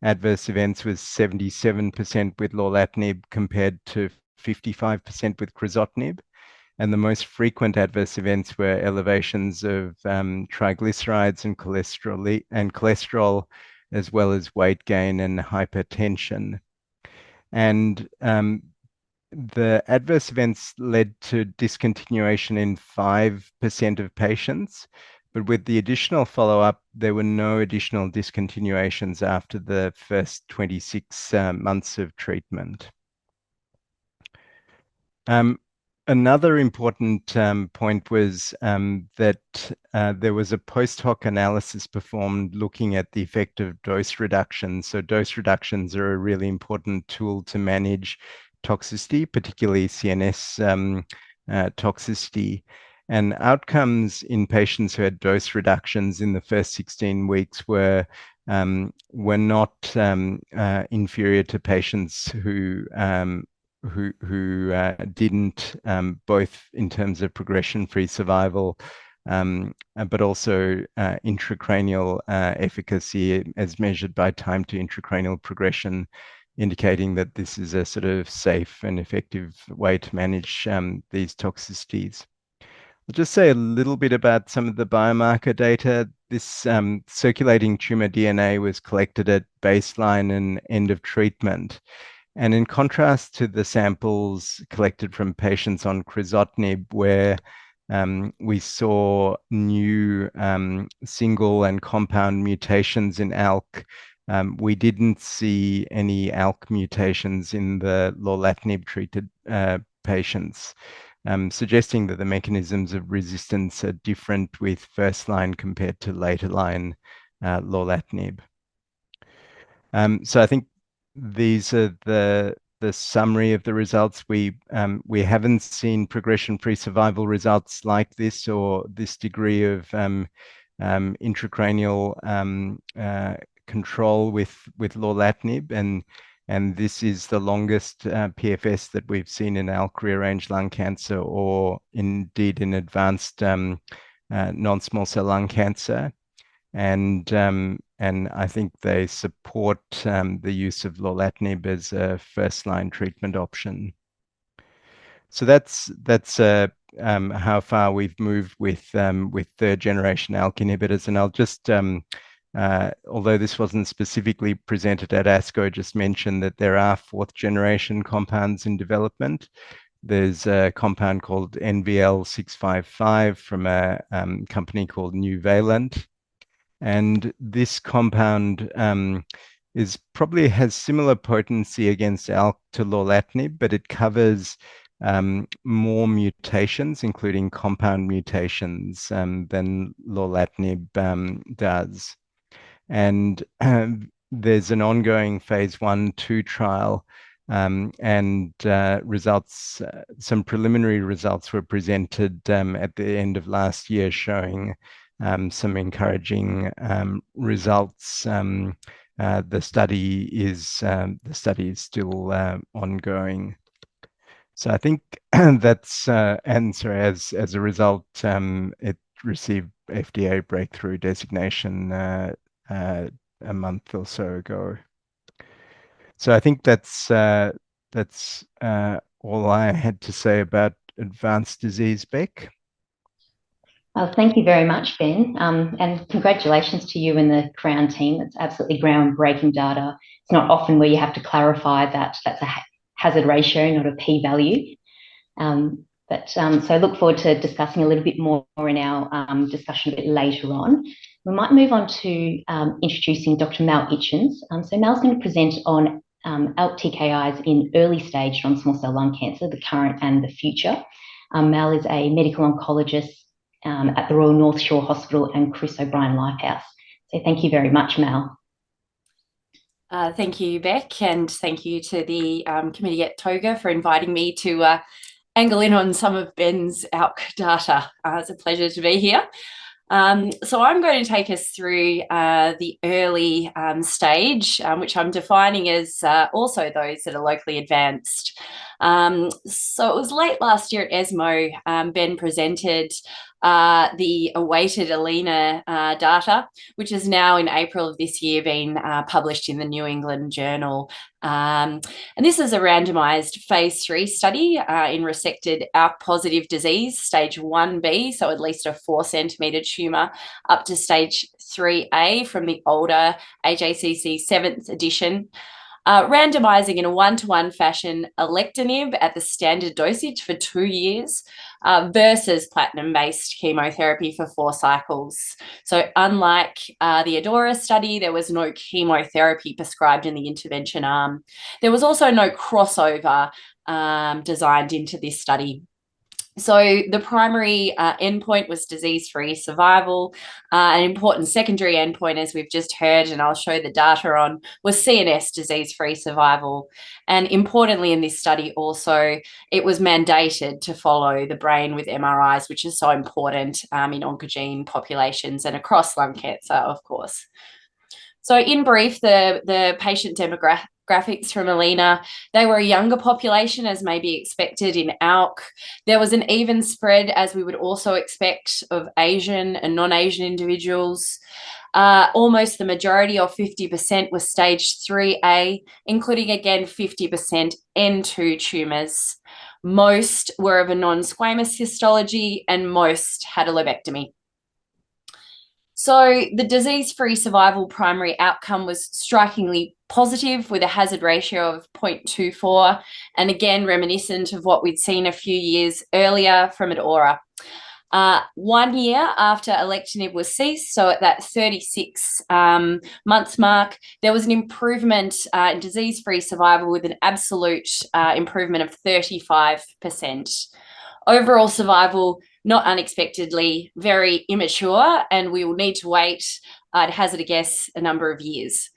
[SPEAKER 9] adverse events was 77% with lorlatinib compared to 55% with crizotinib. And the most frequent adverse events were elevations of triglycerides and cholesterol, as well as weight gain and hypertension. And the adverse events led to discontinuation in 5% of patients, but with the additional follow-up, there were no additional discontinuations after the first 26 months of treatment. Another important point was that there was a post hoc analysis performed looking at the effect of dose reductions. So dose reductions are a really important tool to manage toxicity, particularly CNS toxicity. And outcomes in patients who had dose reductions in the first 16 weeks were not inferior to patients who didn't, both in terms of progression-free survival, but also intracranial efficacy as measured by time to intracranial progression, indicating that this is a sort of safe and effective way to manage these toxicities. I'll just say a little bit about some of the biomarker data. This circulating tumor DNA was collected at baseline and end of treatment. And in contrast to the samples collected from patients on crizotinib, where we saw new single and compound mutations in ALK, we didn't see any ALK mutations in the lorlatinib-treated patients, suggesting that the mechanisms of resistance are different with first-line compared to later-line lorlatinib. So I think these are the summary of the results. We haven't seen progression-free survival results like this or this degree of intracranial control with lorlatinib, and this is the longest PFS that we've seen in ALK-rearranged lung cancer, or indeed in advanced non-small cell lung cancer. And I think they support the use of lorlatinib as a first-line treatment option. So that's how far we've moved with third-generation ALK inhibitors. And I'll just, although this wasn't specifically presented at ASCO, just mention that there are fourth-generation compounds in development. There's a compound called NVL-655 from a company called Nuvalent. And this compound has similar potency against ALK to lorlatinib, but it covers more mutations, including compound mutations, than lorlatinib does. And there's an ongoing phase 1/2 trial, and results, some preliminary results were presented at the end of last year showing some encouraging results. The study is still ongoing. So I think that's and sorry, as a result, it received FDA breakthrough designation a month or so ago. So I think that's all I had to say about advanced disease, Beck.
[SPEAKER 8] Thank you very much, Ben, and congratulations to you and the Crown team. It's absolutely groundbreaking data. It's not often where you have to clarify that that's a hazard ratio, not a p-value. But so I look forward to discussing a little bit more in our discussion a bit later on. We might move on to introducing Dr. Mal Itchins. So Mal's going to present on ALK TKIs in early stage non-small cell lung cancer, the current and the future. Mal is a medical oncologist at the Royal North Shore Hospital and Chris O'Brien Lifehouse. So thank you very much, Mal.
[SPEAKER 10] Thank you, Beck, and thank you to the committee at TOGA for inviting me to angle in on some of Ben's ALK data. It's a pleasure to be here. So I'm going to take us through the early stage, which I'm defining as also those that are locally advanced. So it was late last year at ESMO, Ben presented the awaited ALINA data, which is now in April of this year been published in the New England Journal. And this is a randomized phase 3 study in resected ALK-positive disease, stage 1B, so at least a 4-centimetre tumour, up to stage 3A from the older AJCC 7th edition. Randomizing in a 1-to-1 fashion alectinib at the standard dosage for 2 years versus platinum-based chemotherapy for 4 cycles. So unlike the ADAURA study, there was no chemotherapy prescribed in the intervention arm. There was also no crossover designed into this study. So the primary endpoint was disease-free survival. An important secondary endpoint, as we've just heard, and I'll show the data on, was CNS disease-free survival. And importantly in this study also, it was mandated to follow the brain with MRIs, which is so important in oncogene populations and across lung cancer, of course. So in brief, the patient demographics from ALINA, they were a younger population as may be expected in ALK. There was an even spread, as we would also expect, of Asian and non-Asian individuals. Almost the majority, or 50%, was stage 3A, including again 50% N2 tumours. Most were of a non-squamous histology and most had a lobectomy. So the disease-free survival primary outcome was strikingly positive with a hazard ratio of 0.24, and again reminiscent of what we'd seen a few years earlier from ADAURA. 1 year after alectinib was ceased, so at that 36 month mark, there was an improvement in disease-free survival with an absolute improvement of 35%. Overall survival, not unexpectedly, very immature, and we will need to wait, I'd hazard a guess, a number of years.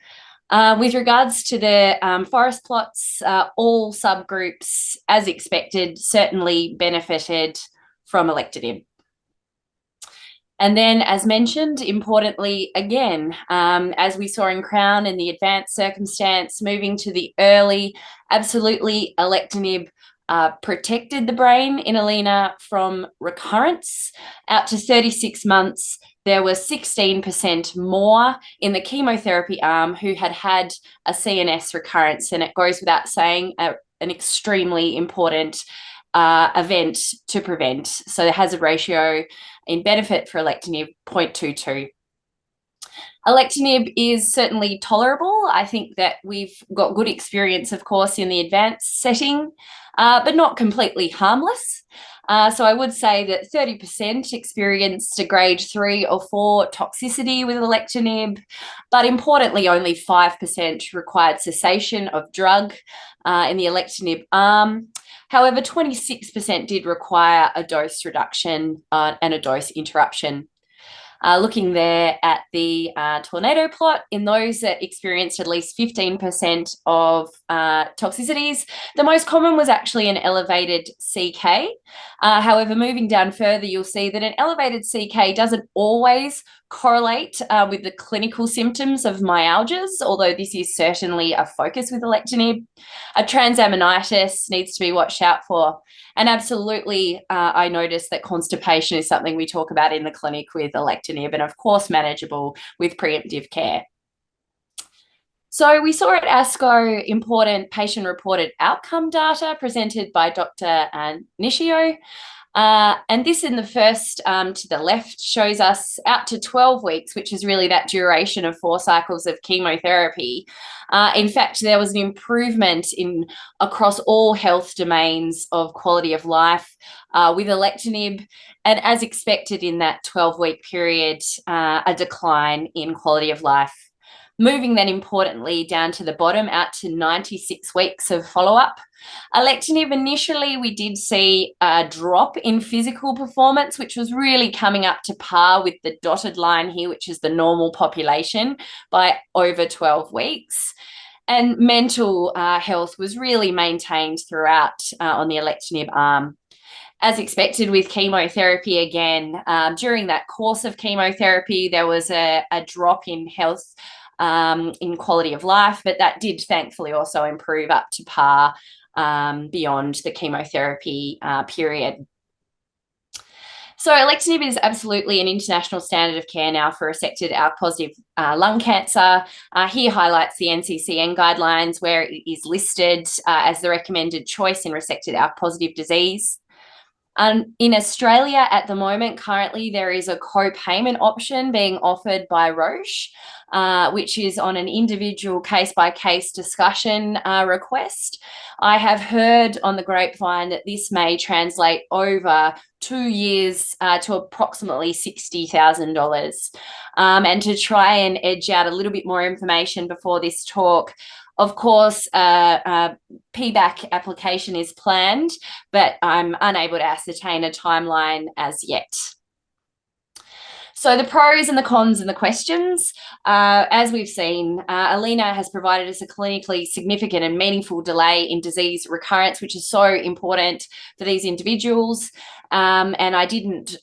[SPEAKER 10] With regards to the forest plots, all subgroups, as expected, certainly benefited from alectinib. And then, as mentioned, importantly, again, as we saw in CROWN in the advanced circumstance, moving to the early, absolutely alectinib protected the brain in ALINA from recurrence. Out to 36 months, there were 16% more in the chemotherapy arm who had had a CNS recurrence, and it goes without saying an extremely important event to prevent. So the hazard ratio in benefit for alectinib, 0.22. Alectinib is certainly tolerable. I think that we've got good experience, of course, in the advanced setting, but not completely harmless. So I would say that 30% experienced a grade 3 or 4 toxicity with alectinib, but importantly, only 5% required cessation of drug in the alectinib arm. However, 26% did require a dose reduction and a dose interruption. Looking there at the tornado plot, in those that experienced at least 15% of toxicities, the most common was actually an elevated CK. However, moving down further, you'll see that an elevated CK doesn't always correlate with the clinical symptoms of myalgias, although this is certainly a focus with alectinib. A transaminitis needs to be watched out for. And absolutely, I noticed that constipation is something we talk about in the clinic with alectinib, and of course manageable with preemptive care. So we saw at ASCO important patient-reported outcome data presented by Dr. Nishio. And this in the first to the left shows us out to 12 weeks, which is really that duration of 4 cycles of chemotherapy. In fact, there was an improvement across all health domains of quality of life with alectinib, and as expected in that 12-week period, a decline in quality of life. Moving then importantly down to the bottom out to 96 weeks of follow-up. Alectinib, initially we did see a drop in physical performance, which was really coming up to par with the dotted line here, which is the normal population, by over 12 weeks. And mental health was really maintained throughout on the alectinib arm. As expected with chemotherapy again, during that course of chemotherapy, there was a drop in health in quality of life, but that did thankfully also improve up to par beyond the chemotherapy period. So alectinib is absolutely an international standard of care now for resected ALK-positive lung cancer. Here highlights the NCCN guidelines where it is listed as the recommended choice in resected ALK-positive disease. In Australia at the moment, currently there is a co-payment option being offered by Roche, which is on an individual case-by-case discussion request. I have heard on the grapevine that this may translate over 2 years to approximately $60,000. And to try and edge out a little bit more information before this talk, of course, PBAC application is planned, but I'm unable to ascertain a timeline as yet. So the pros and the cons and the questions, as we've seen, Alina has provided us a clinically significant and meaningful delay in disease recurrence, which is so important for these individuals. And I didn't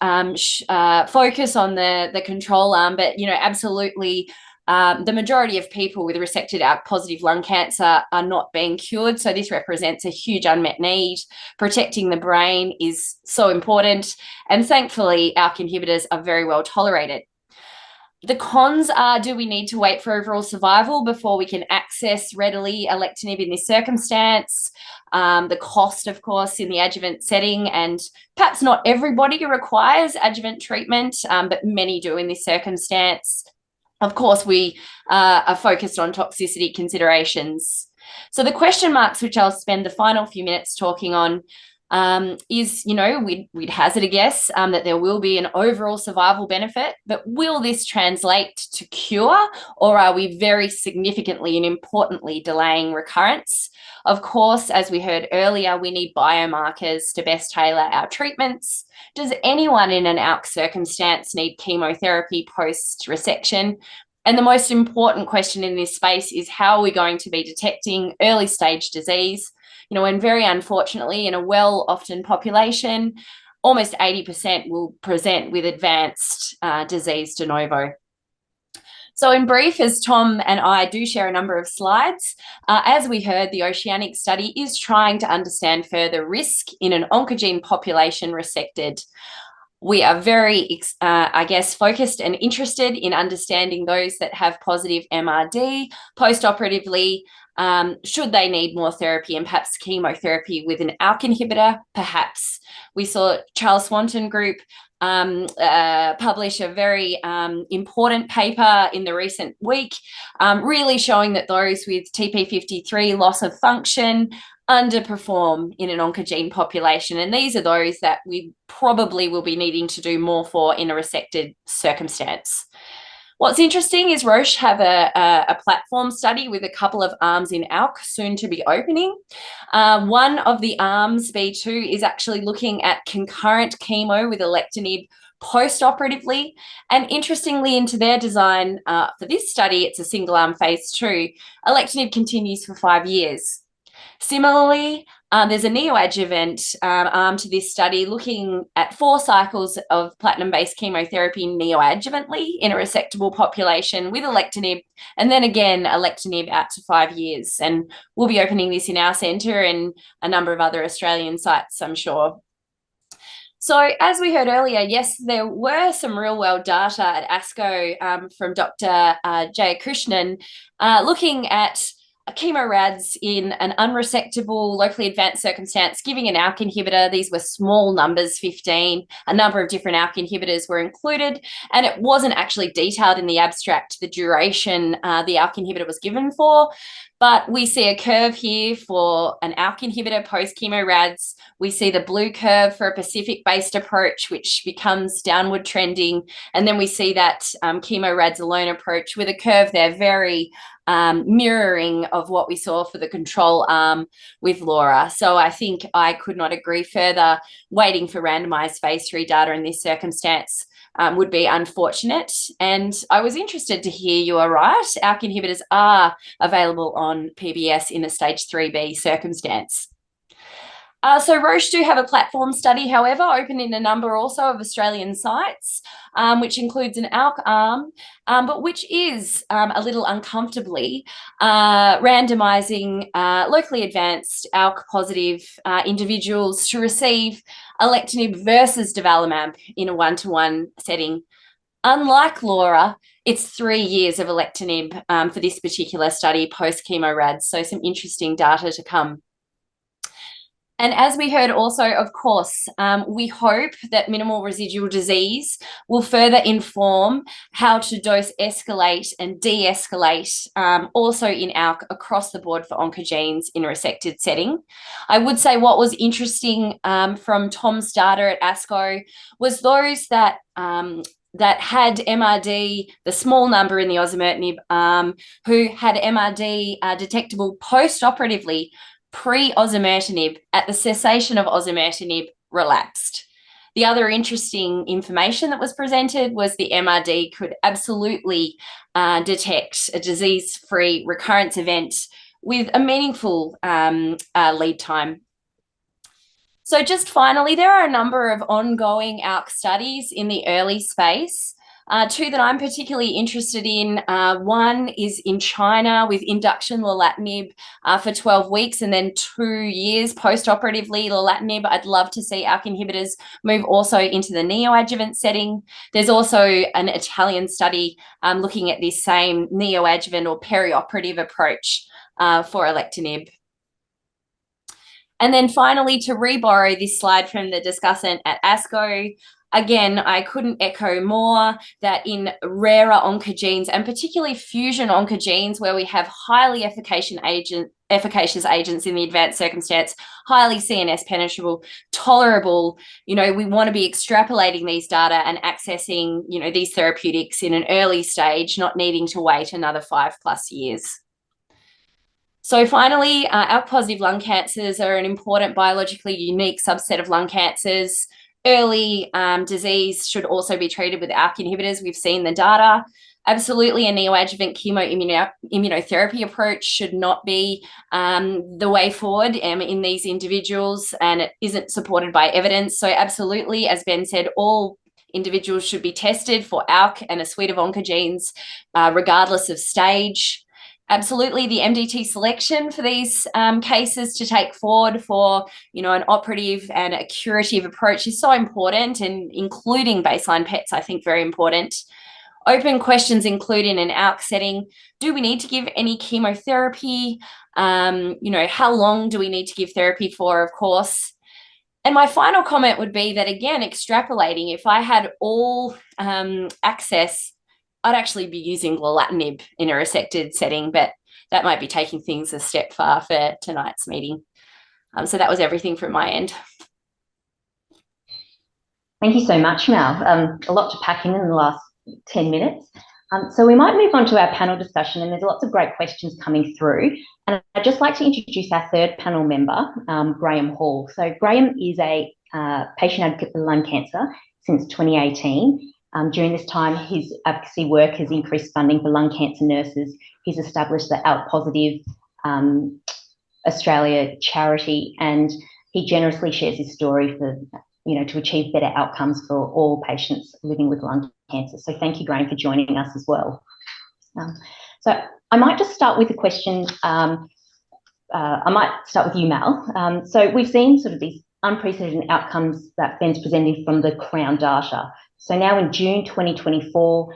[SPEAKER 10] focus on the control arm, but, absolutely, the majority of people with resected ALK-positive lung cancer are not being cured. So this represents a huge unmet need. Protecting the brain is so important. And thankfully, ALK inhibitors are very well tolerated. The cons are, do we need to wait for overall survival before we can access readily alectinib in this circumstance? The cost, of course, in the adjuvant setting, and perhaps not everybody requires adjuvant treatment, but many do in this circumstance. Of course, we are focused on toxicity considerations. So the question marks, which I'll spend the final few minutes talking on, is, we'd hazard a guess that there will be an overall survival benefit, but will this translate to cure, or are we very significantly and importantly delaying recurrence? Of course, as we heard earlier, we need biomarkers to best tailor our treatments. Does anyone in an ALK circumstance need chemotherapy post-resection? And the most important question in this space is, how are we going to be detecting early stage disease? And very unfortunately, in a well-often population, almost 80% will present with advanced disease de novo. So in brief, as Tom and I do share a number of slides, as we heard, the OCEANIC study is trying to understand further risk in an oncogene population resected. We are very, focused and interested in understanding those that have positive MRD post-operatively. Should they need more therapy and perhaps chemotherapy with an ALK inhibitor? Perhaps. We saw Charles Swanton group publish a very important paper in the recent week, really showing that those with TP53 loss of function underperform in an oncogene population. And these are those that we probably will be needing to do more for in a resected circumstance. What's interesting is Roche have a platform study with a couple of arms in ALK soon to be opening. One of the arms, B2, is actually looking at concurrent chemo with alectinib post-operatively. And interestingly, into their design for this study, it's a single arm phase 2. Alectinib continues for 5 years. Similarly, there's a neoadjuvant arm to this study looking at 4 cycles of platinum-based chemotherapy neoadjuvantly in a resectable population with alectinib, and then again alectinib out to 5 years. And we'll be opening this in our centre and a number of other Australian sites, I'm sure. So as we heard earlier, yes, there were some real-world data at ASCO from Dr. Jaclyn looking at chemorads in an unresectable, locally advanced circumstance, giving an ALK inhibitor. These were small numbers, 15. A number of different ALK inhibitors were included, and it wasn't actually detailed in the abstract the duration the ALK inhibitor was given for. But we see a curve here for an ALK inhibitor post-chemorads. We see the blue curve for a Pacific-based approach, which becomes downward trending. And then we see that chemorads alone approach with a curve there very mirroring of what we saw for the control arm with LAURA. So I think I could not agree further. Waiting for randomized phase 3 data in this circumstance would be unfortunate. And I was interested to hear you are right. ALK inhibitors are available on PBS in a stage 3B circumstance. So Roche do have a platform study, however, open in a number also of Australian sites, which includes an ALK arm, but which is a little uncomfortably randomising locally advanced ALK positive individuals to receive alectinib versus durvalumab in a 1-to-1 setting. Unlike LAURA, it's 3 years of alectinib for this particular study post-chemorads, so some interesting data to come. And as we heard also, of course, we hope that minimal residual disease will further inform how to dose escalate and de-escalate also in ALK across the board for oncogenes in a resected setting. I would say what was interesting from Tom's data at ASCO was those that had MRD, the small number in the osimertinib who had MRD detectable post-operatively pre-osimertinib at the cessation of osimertinib relapsed. The other interesting information that was presented was the MRD could absolutely detect a disease-free recurrence event with a meaningful lead time. So just finally, there are a number of ongoing ALK studies in the early space. Two that I'm particularly interested in. One is in China with induction lorlatinib for 12 weeks and then 2 years post-operatively lorlatinib. I'd love to see ALK inhibitors move also into the neoadjuvant setting. There's also an Italian study looking at this same neoadjuvant or perioperative approach for alectinib. And then finally, to re-borrow this slide from the discussant at ASCO, again, I couldn't echo more that in rarer oncogenes and particularly fusion oncogenes where we have highly efficacious agents in the advanced circumstance, highly CNS penetrable, tolerable, we want to be extrapolating these data and accessing, these therapeutics in an early stage, not needing to wait another 5+ years. So finally, ALK-positive lung cancers are an important biologically unique subset of lung cancers. Early disease should also be treated with ALK inhibitors. We've seen the data. Absolutely, a neoadjuvant chemoimmunotherapy approach should not be the way forward in these individuals, and it isn't supported by evidence. So absolutely, as Ben said, all individuals should be tested for ALK and a suite of oncogenes, regardless of stage. Absolutely, the MDT selection for these cases to take forward for, an operative and a curative approach is so important, and including baseline PETs, I think, very important. Open questions include in an ALK setting, do we need to give any chemotherapy? How long do we need to give therapy for, of course? And my final comment would be that, again, extrapolating, if I had all access, I'd actually be using lorlatinib in a resected setting, but that might be taking things a step far for tonight's meeting. So that was everything from my end.
[SPEAKER 8] Thank you so much, Mal. A lot to pack in the last 10 minutes. So we might move on to our panel discussion, and there's lots of great questions coming through. And I'd just like to introduce our third panel member, Graham Hall. So Graham is a patient advocate for lung cancer since 2018. During this time, his advocacy work has increased funding for lung cancer nurses. He's established the ALK Positive Australia charity, and he generously shares his story for, to achieve better outcomes for all patients living with lung cancer. So thank you, Graham, for joining us as well. So I might just start with a question. I might start with you, Mal. So we've seen sort of these unprecedented outcomes that Ben's presenting from the CROWN data. So now in June 2024,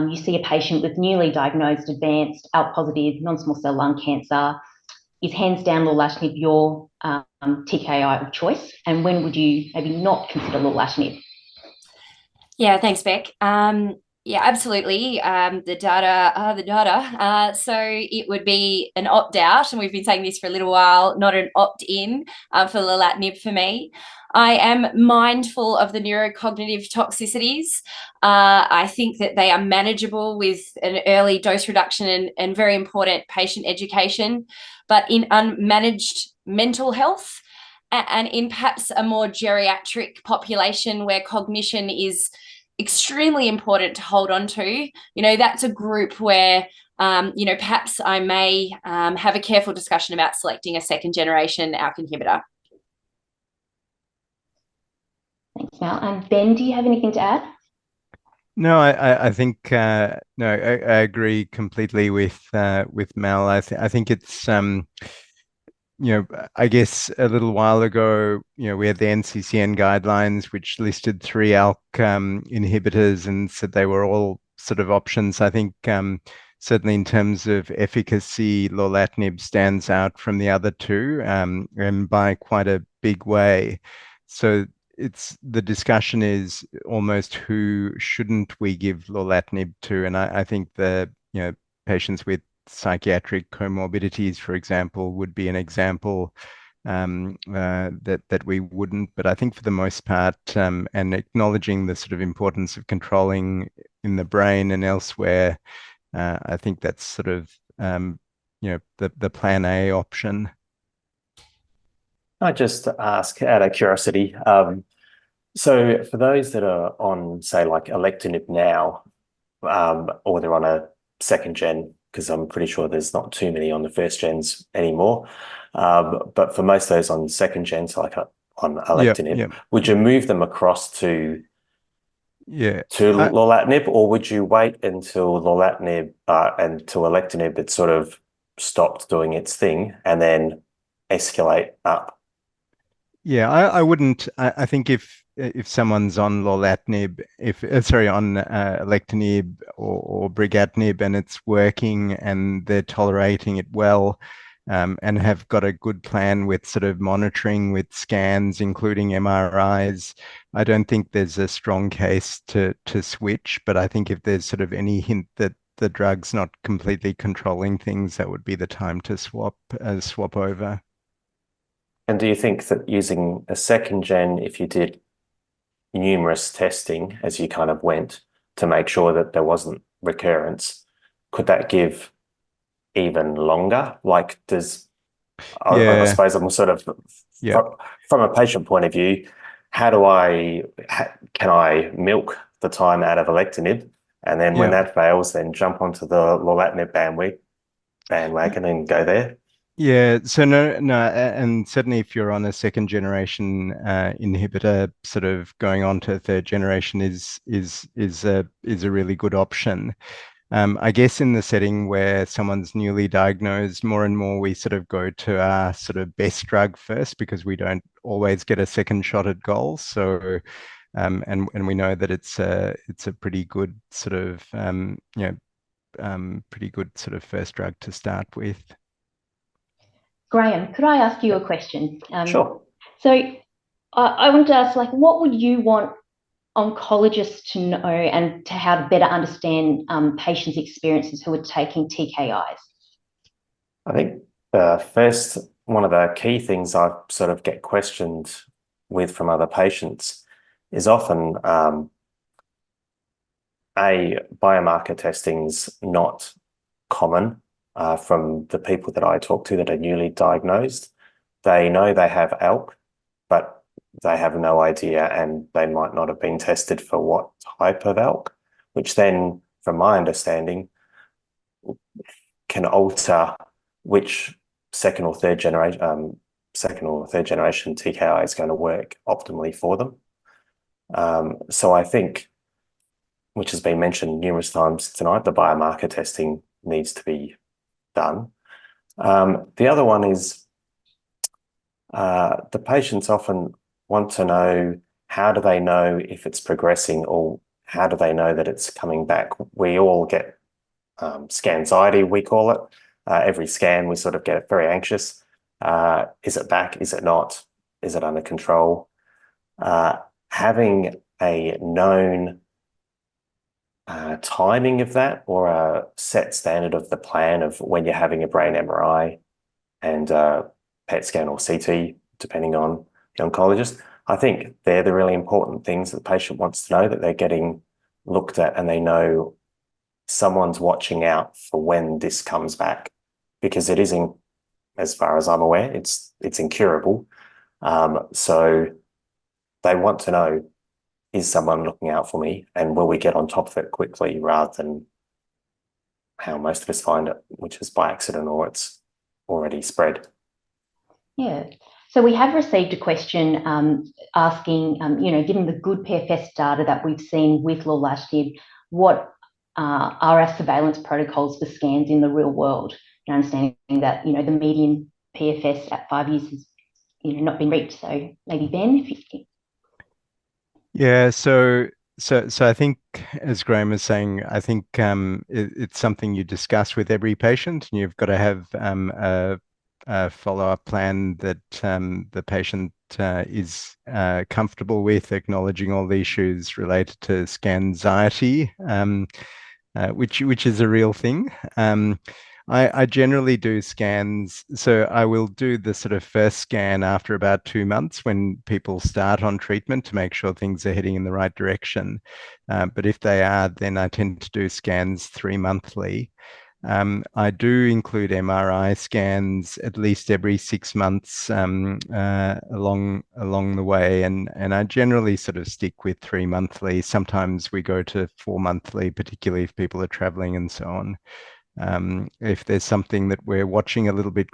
[SPEAKER 8] you see a patient with newly diagnosed advanced ALK-positive non-small cell lung cancer. Is hands down lorlatinib your TKI of choice? And when would you maybe not consider lorlatinib?
[SPEAKER 10] Yeah, thanks, Beck. Yeah, absolutely. The data are the data. So it would be an opt-out, and we've been saying this for a little while, not an opt-in for lorlatinib for me. I am mindful of the neurocognitive toxicities. I think that they are manageable with an early dose reduction and very important patient education. But in unmanaged mental health and in perhaps a more geriatric population where cognition is extremely important to hold on to, that's a group where, perhaps I may have a careful discussion about selecting a second generation ALK inhibitor.
[SPEAKER 8] Thanks, Mal. And Ben, do you have anything to add?
[SPEAKER 9] No, I think no, I agree completely with Mal. I think it's I guess a little while ago, we had the NCCN guidelines which listed 3 ALK inhibitors and said they were all sort of options. I think certainly in terms of efficacy, lorlatinib stands out from the other 2, and by quite a big way. So the discussion is almost who shouldn't we give lorlatinib to, and I think the patients with psychiatric comorbidities, for example, would be an example that we wouldn't. But I think for the most part, and acknowledging the sort of importance of controlling in the brain and elsewhere, I think that's sort of the plan A option.
[SPEAKER 11] I just ask out of curiosity. So for those that are on, say, like alectinib now, or they're on a second gen, because I'm pretty sure there's not too many on the first gens anymore. But for most of those on second gens, like on alectinib, would you move them across to lorlatinib, or would you wait until lorlatinib and to alectinib it sort of stopped doing its thing and then escalate up?
[SPEAKER 9] Yeah, I wouldn't. I think if someone's on lorlatinib, on alectinib or brigatinib, and it's working and they're tolerating it well, and have got a good plan with sort of monitoring with scans, including MRIs, I don't think there's a strong case to switch. But I think if there's sort of any hint that the drug's not completely controlling things, that would be the time to swap over.
[SPEAKER 11] And do you think that using a second gen, if you did numerous testing as you kind of went to make sure that there wasn't recurrence, could that give even longer? Like, I suppose I'm sort of from a patient point of view, can I milk the time out of alectinib, and then when that fails, then jump onto the lorlatinib bandwagon and go there?
[SPEAKER 9] Yeah, so no, and certainly if you're on a second generation inhibitor, sort of going on to a third generation is a really good option. I guess in the setting where someone's newly diagnosed, more and more we sort of go to our sort of best drug first, because we don't always get a second shot at goal. So, and we know that it's a pretty good sort of pretty good sort of first drug to start with.
[SPEAKER 8] Graham, could I ask you a question?
[SPEAKER 11] Sure.
[SPEAKER 8] So I wanted to ask, like, what would you want oncologists to know and to how to better understand patients' experiences who are taking TKIs?
[SPEAKER 11] I think first, one of the key things I sort of get questioned with from other patients is often biomarker testing's not common. From the people that I talk to that are newly diagnosed. They know they have ALK, but they have no idea, and they might not have been tested for what type of ALK, which then, from my understanding, can alter which second or third generation TKI is going to work optimally for them. So I think, which has been mentioned numerous times tonight, the biomarker testing needs to be done. The other one is the patients often want to know, how do they know if it's progressing, or how do they know that it's coming back? We all get scanxiety, we call it. Every scan, we sort of get very anxious. Is it back? Is it not? Is it under control? Having a known timing of that, or a set standard of the plan of when you're having a brain MRI and PET scan or CT, depending on the oncologist. I think they're the really important things that the patient wants to know, that they're getting looked at and they know someone's watching out for when this comes back, because it isn't, as far as I'm aware, it's incurable. So they want to know, is someone looking out for me, and will we get on top of it quickly, rather than how most of us find it, which is by accident or it's already spread.
[SPEAKER 8] Yeah. So we have received a question asking, given the good PFS data that we've seen with lorlatinib, what are our surveillance protocols for scans in the real world? Understanding that, the median PFS at 5 years has, not been reached. So maybe Ben, if you...
[SPEAKER 9] Yeah, so I think, as Graham was saying, I think it's something you discuss with every patient, and you've got to have a follow-up plan that the patient is comfortable with, acknowledging all the issues related to scanxiety, which is a real thing. I generally do scans, so I will do the sort of first scan after about 2 months when people start on treatment, to make sure things are heading in the right direction. But if they are, then I tend to do scans 3 monthly. I do include MRI scans at least every 6 months along the way, and I generally sort of stick with 3 monthly. Sometimes we go to 4 monthly, particularly if people are traveling and so on. If there's something that we're watching a little bit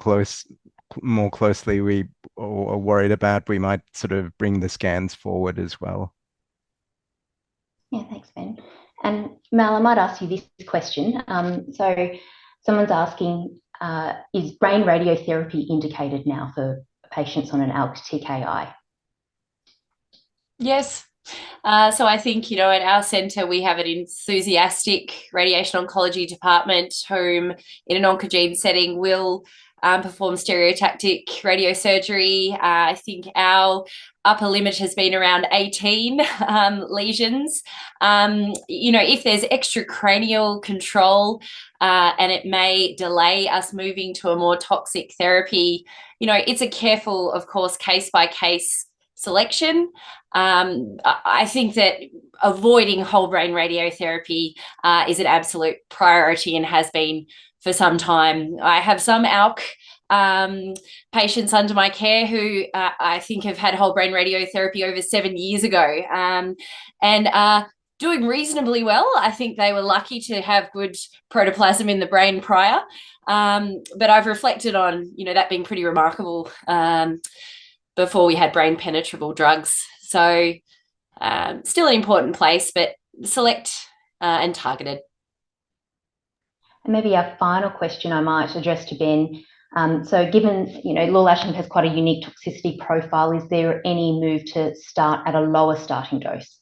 [SPEAKER 9] more closely, we are worried about, we might sort of bring the scans forward as well.
[SPEAKER 8] Yeah, thanks, Ben. And Mal, I might ask you this question. So someone's asking, is brain radiotherapy indicated now for patients on an ALK TKI?
[SPEAKER 10] Yes. So I think, at our centre, we have an enthusiastic radiation oncology department whom, in an oncogene setting, will perform stereotactic radiosurgery. I think our upper limit has been around 18 lesions. If there's extracranial control and it may delay us moving to a more toxic therapy, it's a careful, of course, case-by-case selection. I think that avoiding whole brain radiotherapy is an absolute priority and has been for some time. I have some ALK patients under my care who I think have had whole brain radiotherapy over 7 years ago and are doing reasonably well. I think they were lucky to have good protoplasm in the brain prior. But I've reflected on, that being pretty remarkable before we had brain penetrable drugs. So still an important place, but select and targeted.
[SPEAKER 8] And maybe a final question I might address to Ben. So given, lorlatinib has quite a unique toxicity profile, is there any move to start at a lower starting dose?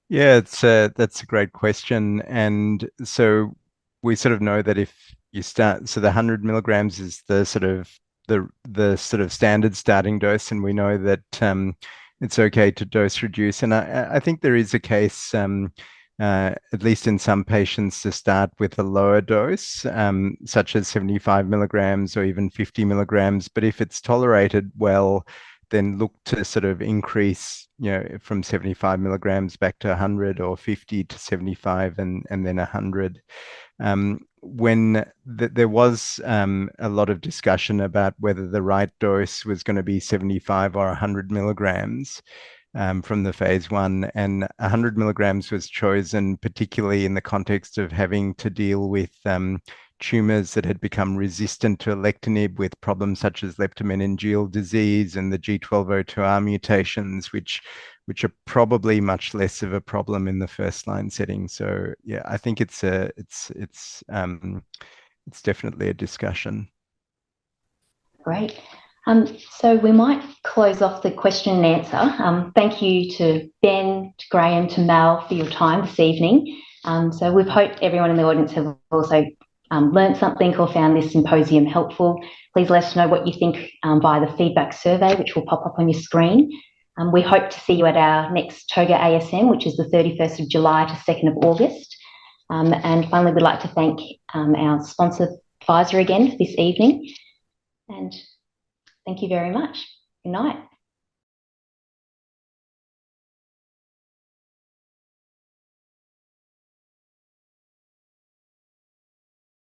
[SPEAKER 9] Yeah, that's a great question. And so we sort of know that if you start, so the 100 milligrams is the sort of standard starting dose, and we know that it's okay to dose reduce. And I think there is a case, at least in some patients, to start with a lower dose, such as 75 milligrams or even 50 milligrams. But if it's tolerated well, then look to sort of increase, from 75 milligrams back to 100, or 50 to 75 and then 100. When there was a lot of discussion about whether the right dose was going to be 75 or 100 milligrams from the phase 1, and 100 milligrams was chosen particularly in the context of having to deal with tumors that had become resistant to alectinib, with problems such as leptomeningeal disease and the G1202R mutations, which are probably much less of a problem in the first line setting. So yeah, I think it's definitely a discussion.
[SPEAKER 8] Great. So we might close off the question and answer. Thank you to Ben, to Graham, to Mel for your time this evening. So we've hoped everyone in the audience have also learned something or found this symposium helpful. Please let us know what you think via the feedback survey, which will pop up on your screen. We hope to see you at our next TOGA ASM, which is the 31st of July to 2nd of August. And finally, we'd like to thank our sponsor, Pfizer, again for this evening. And thank you very much. Good night.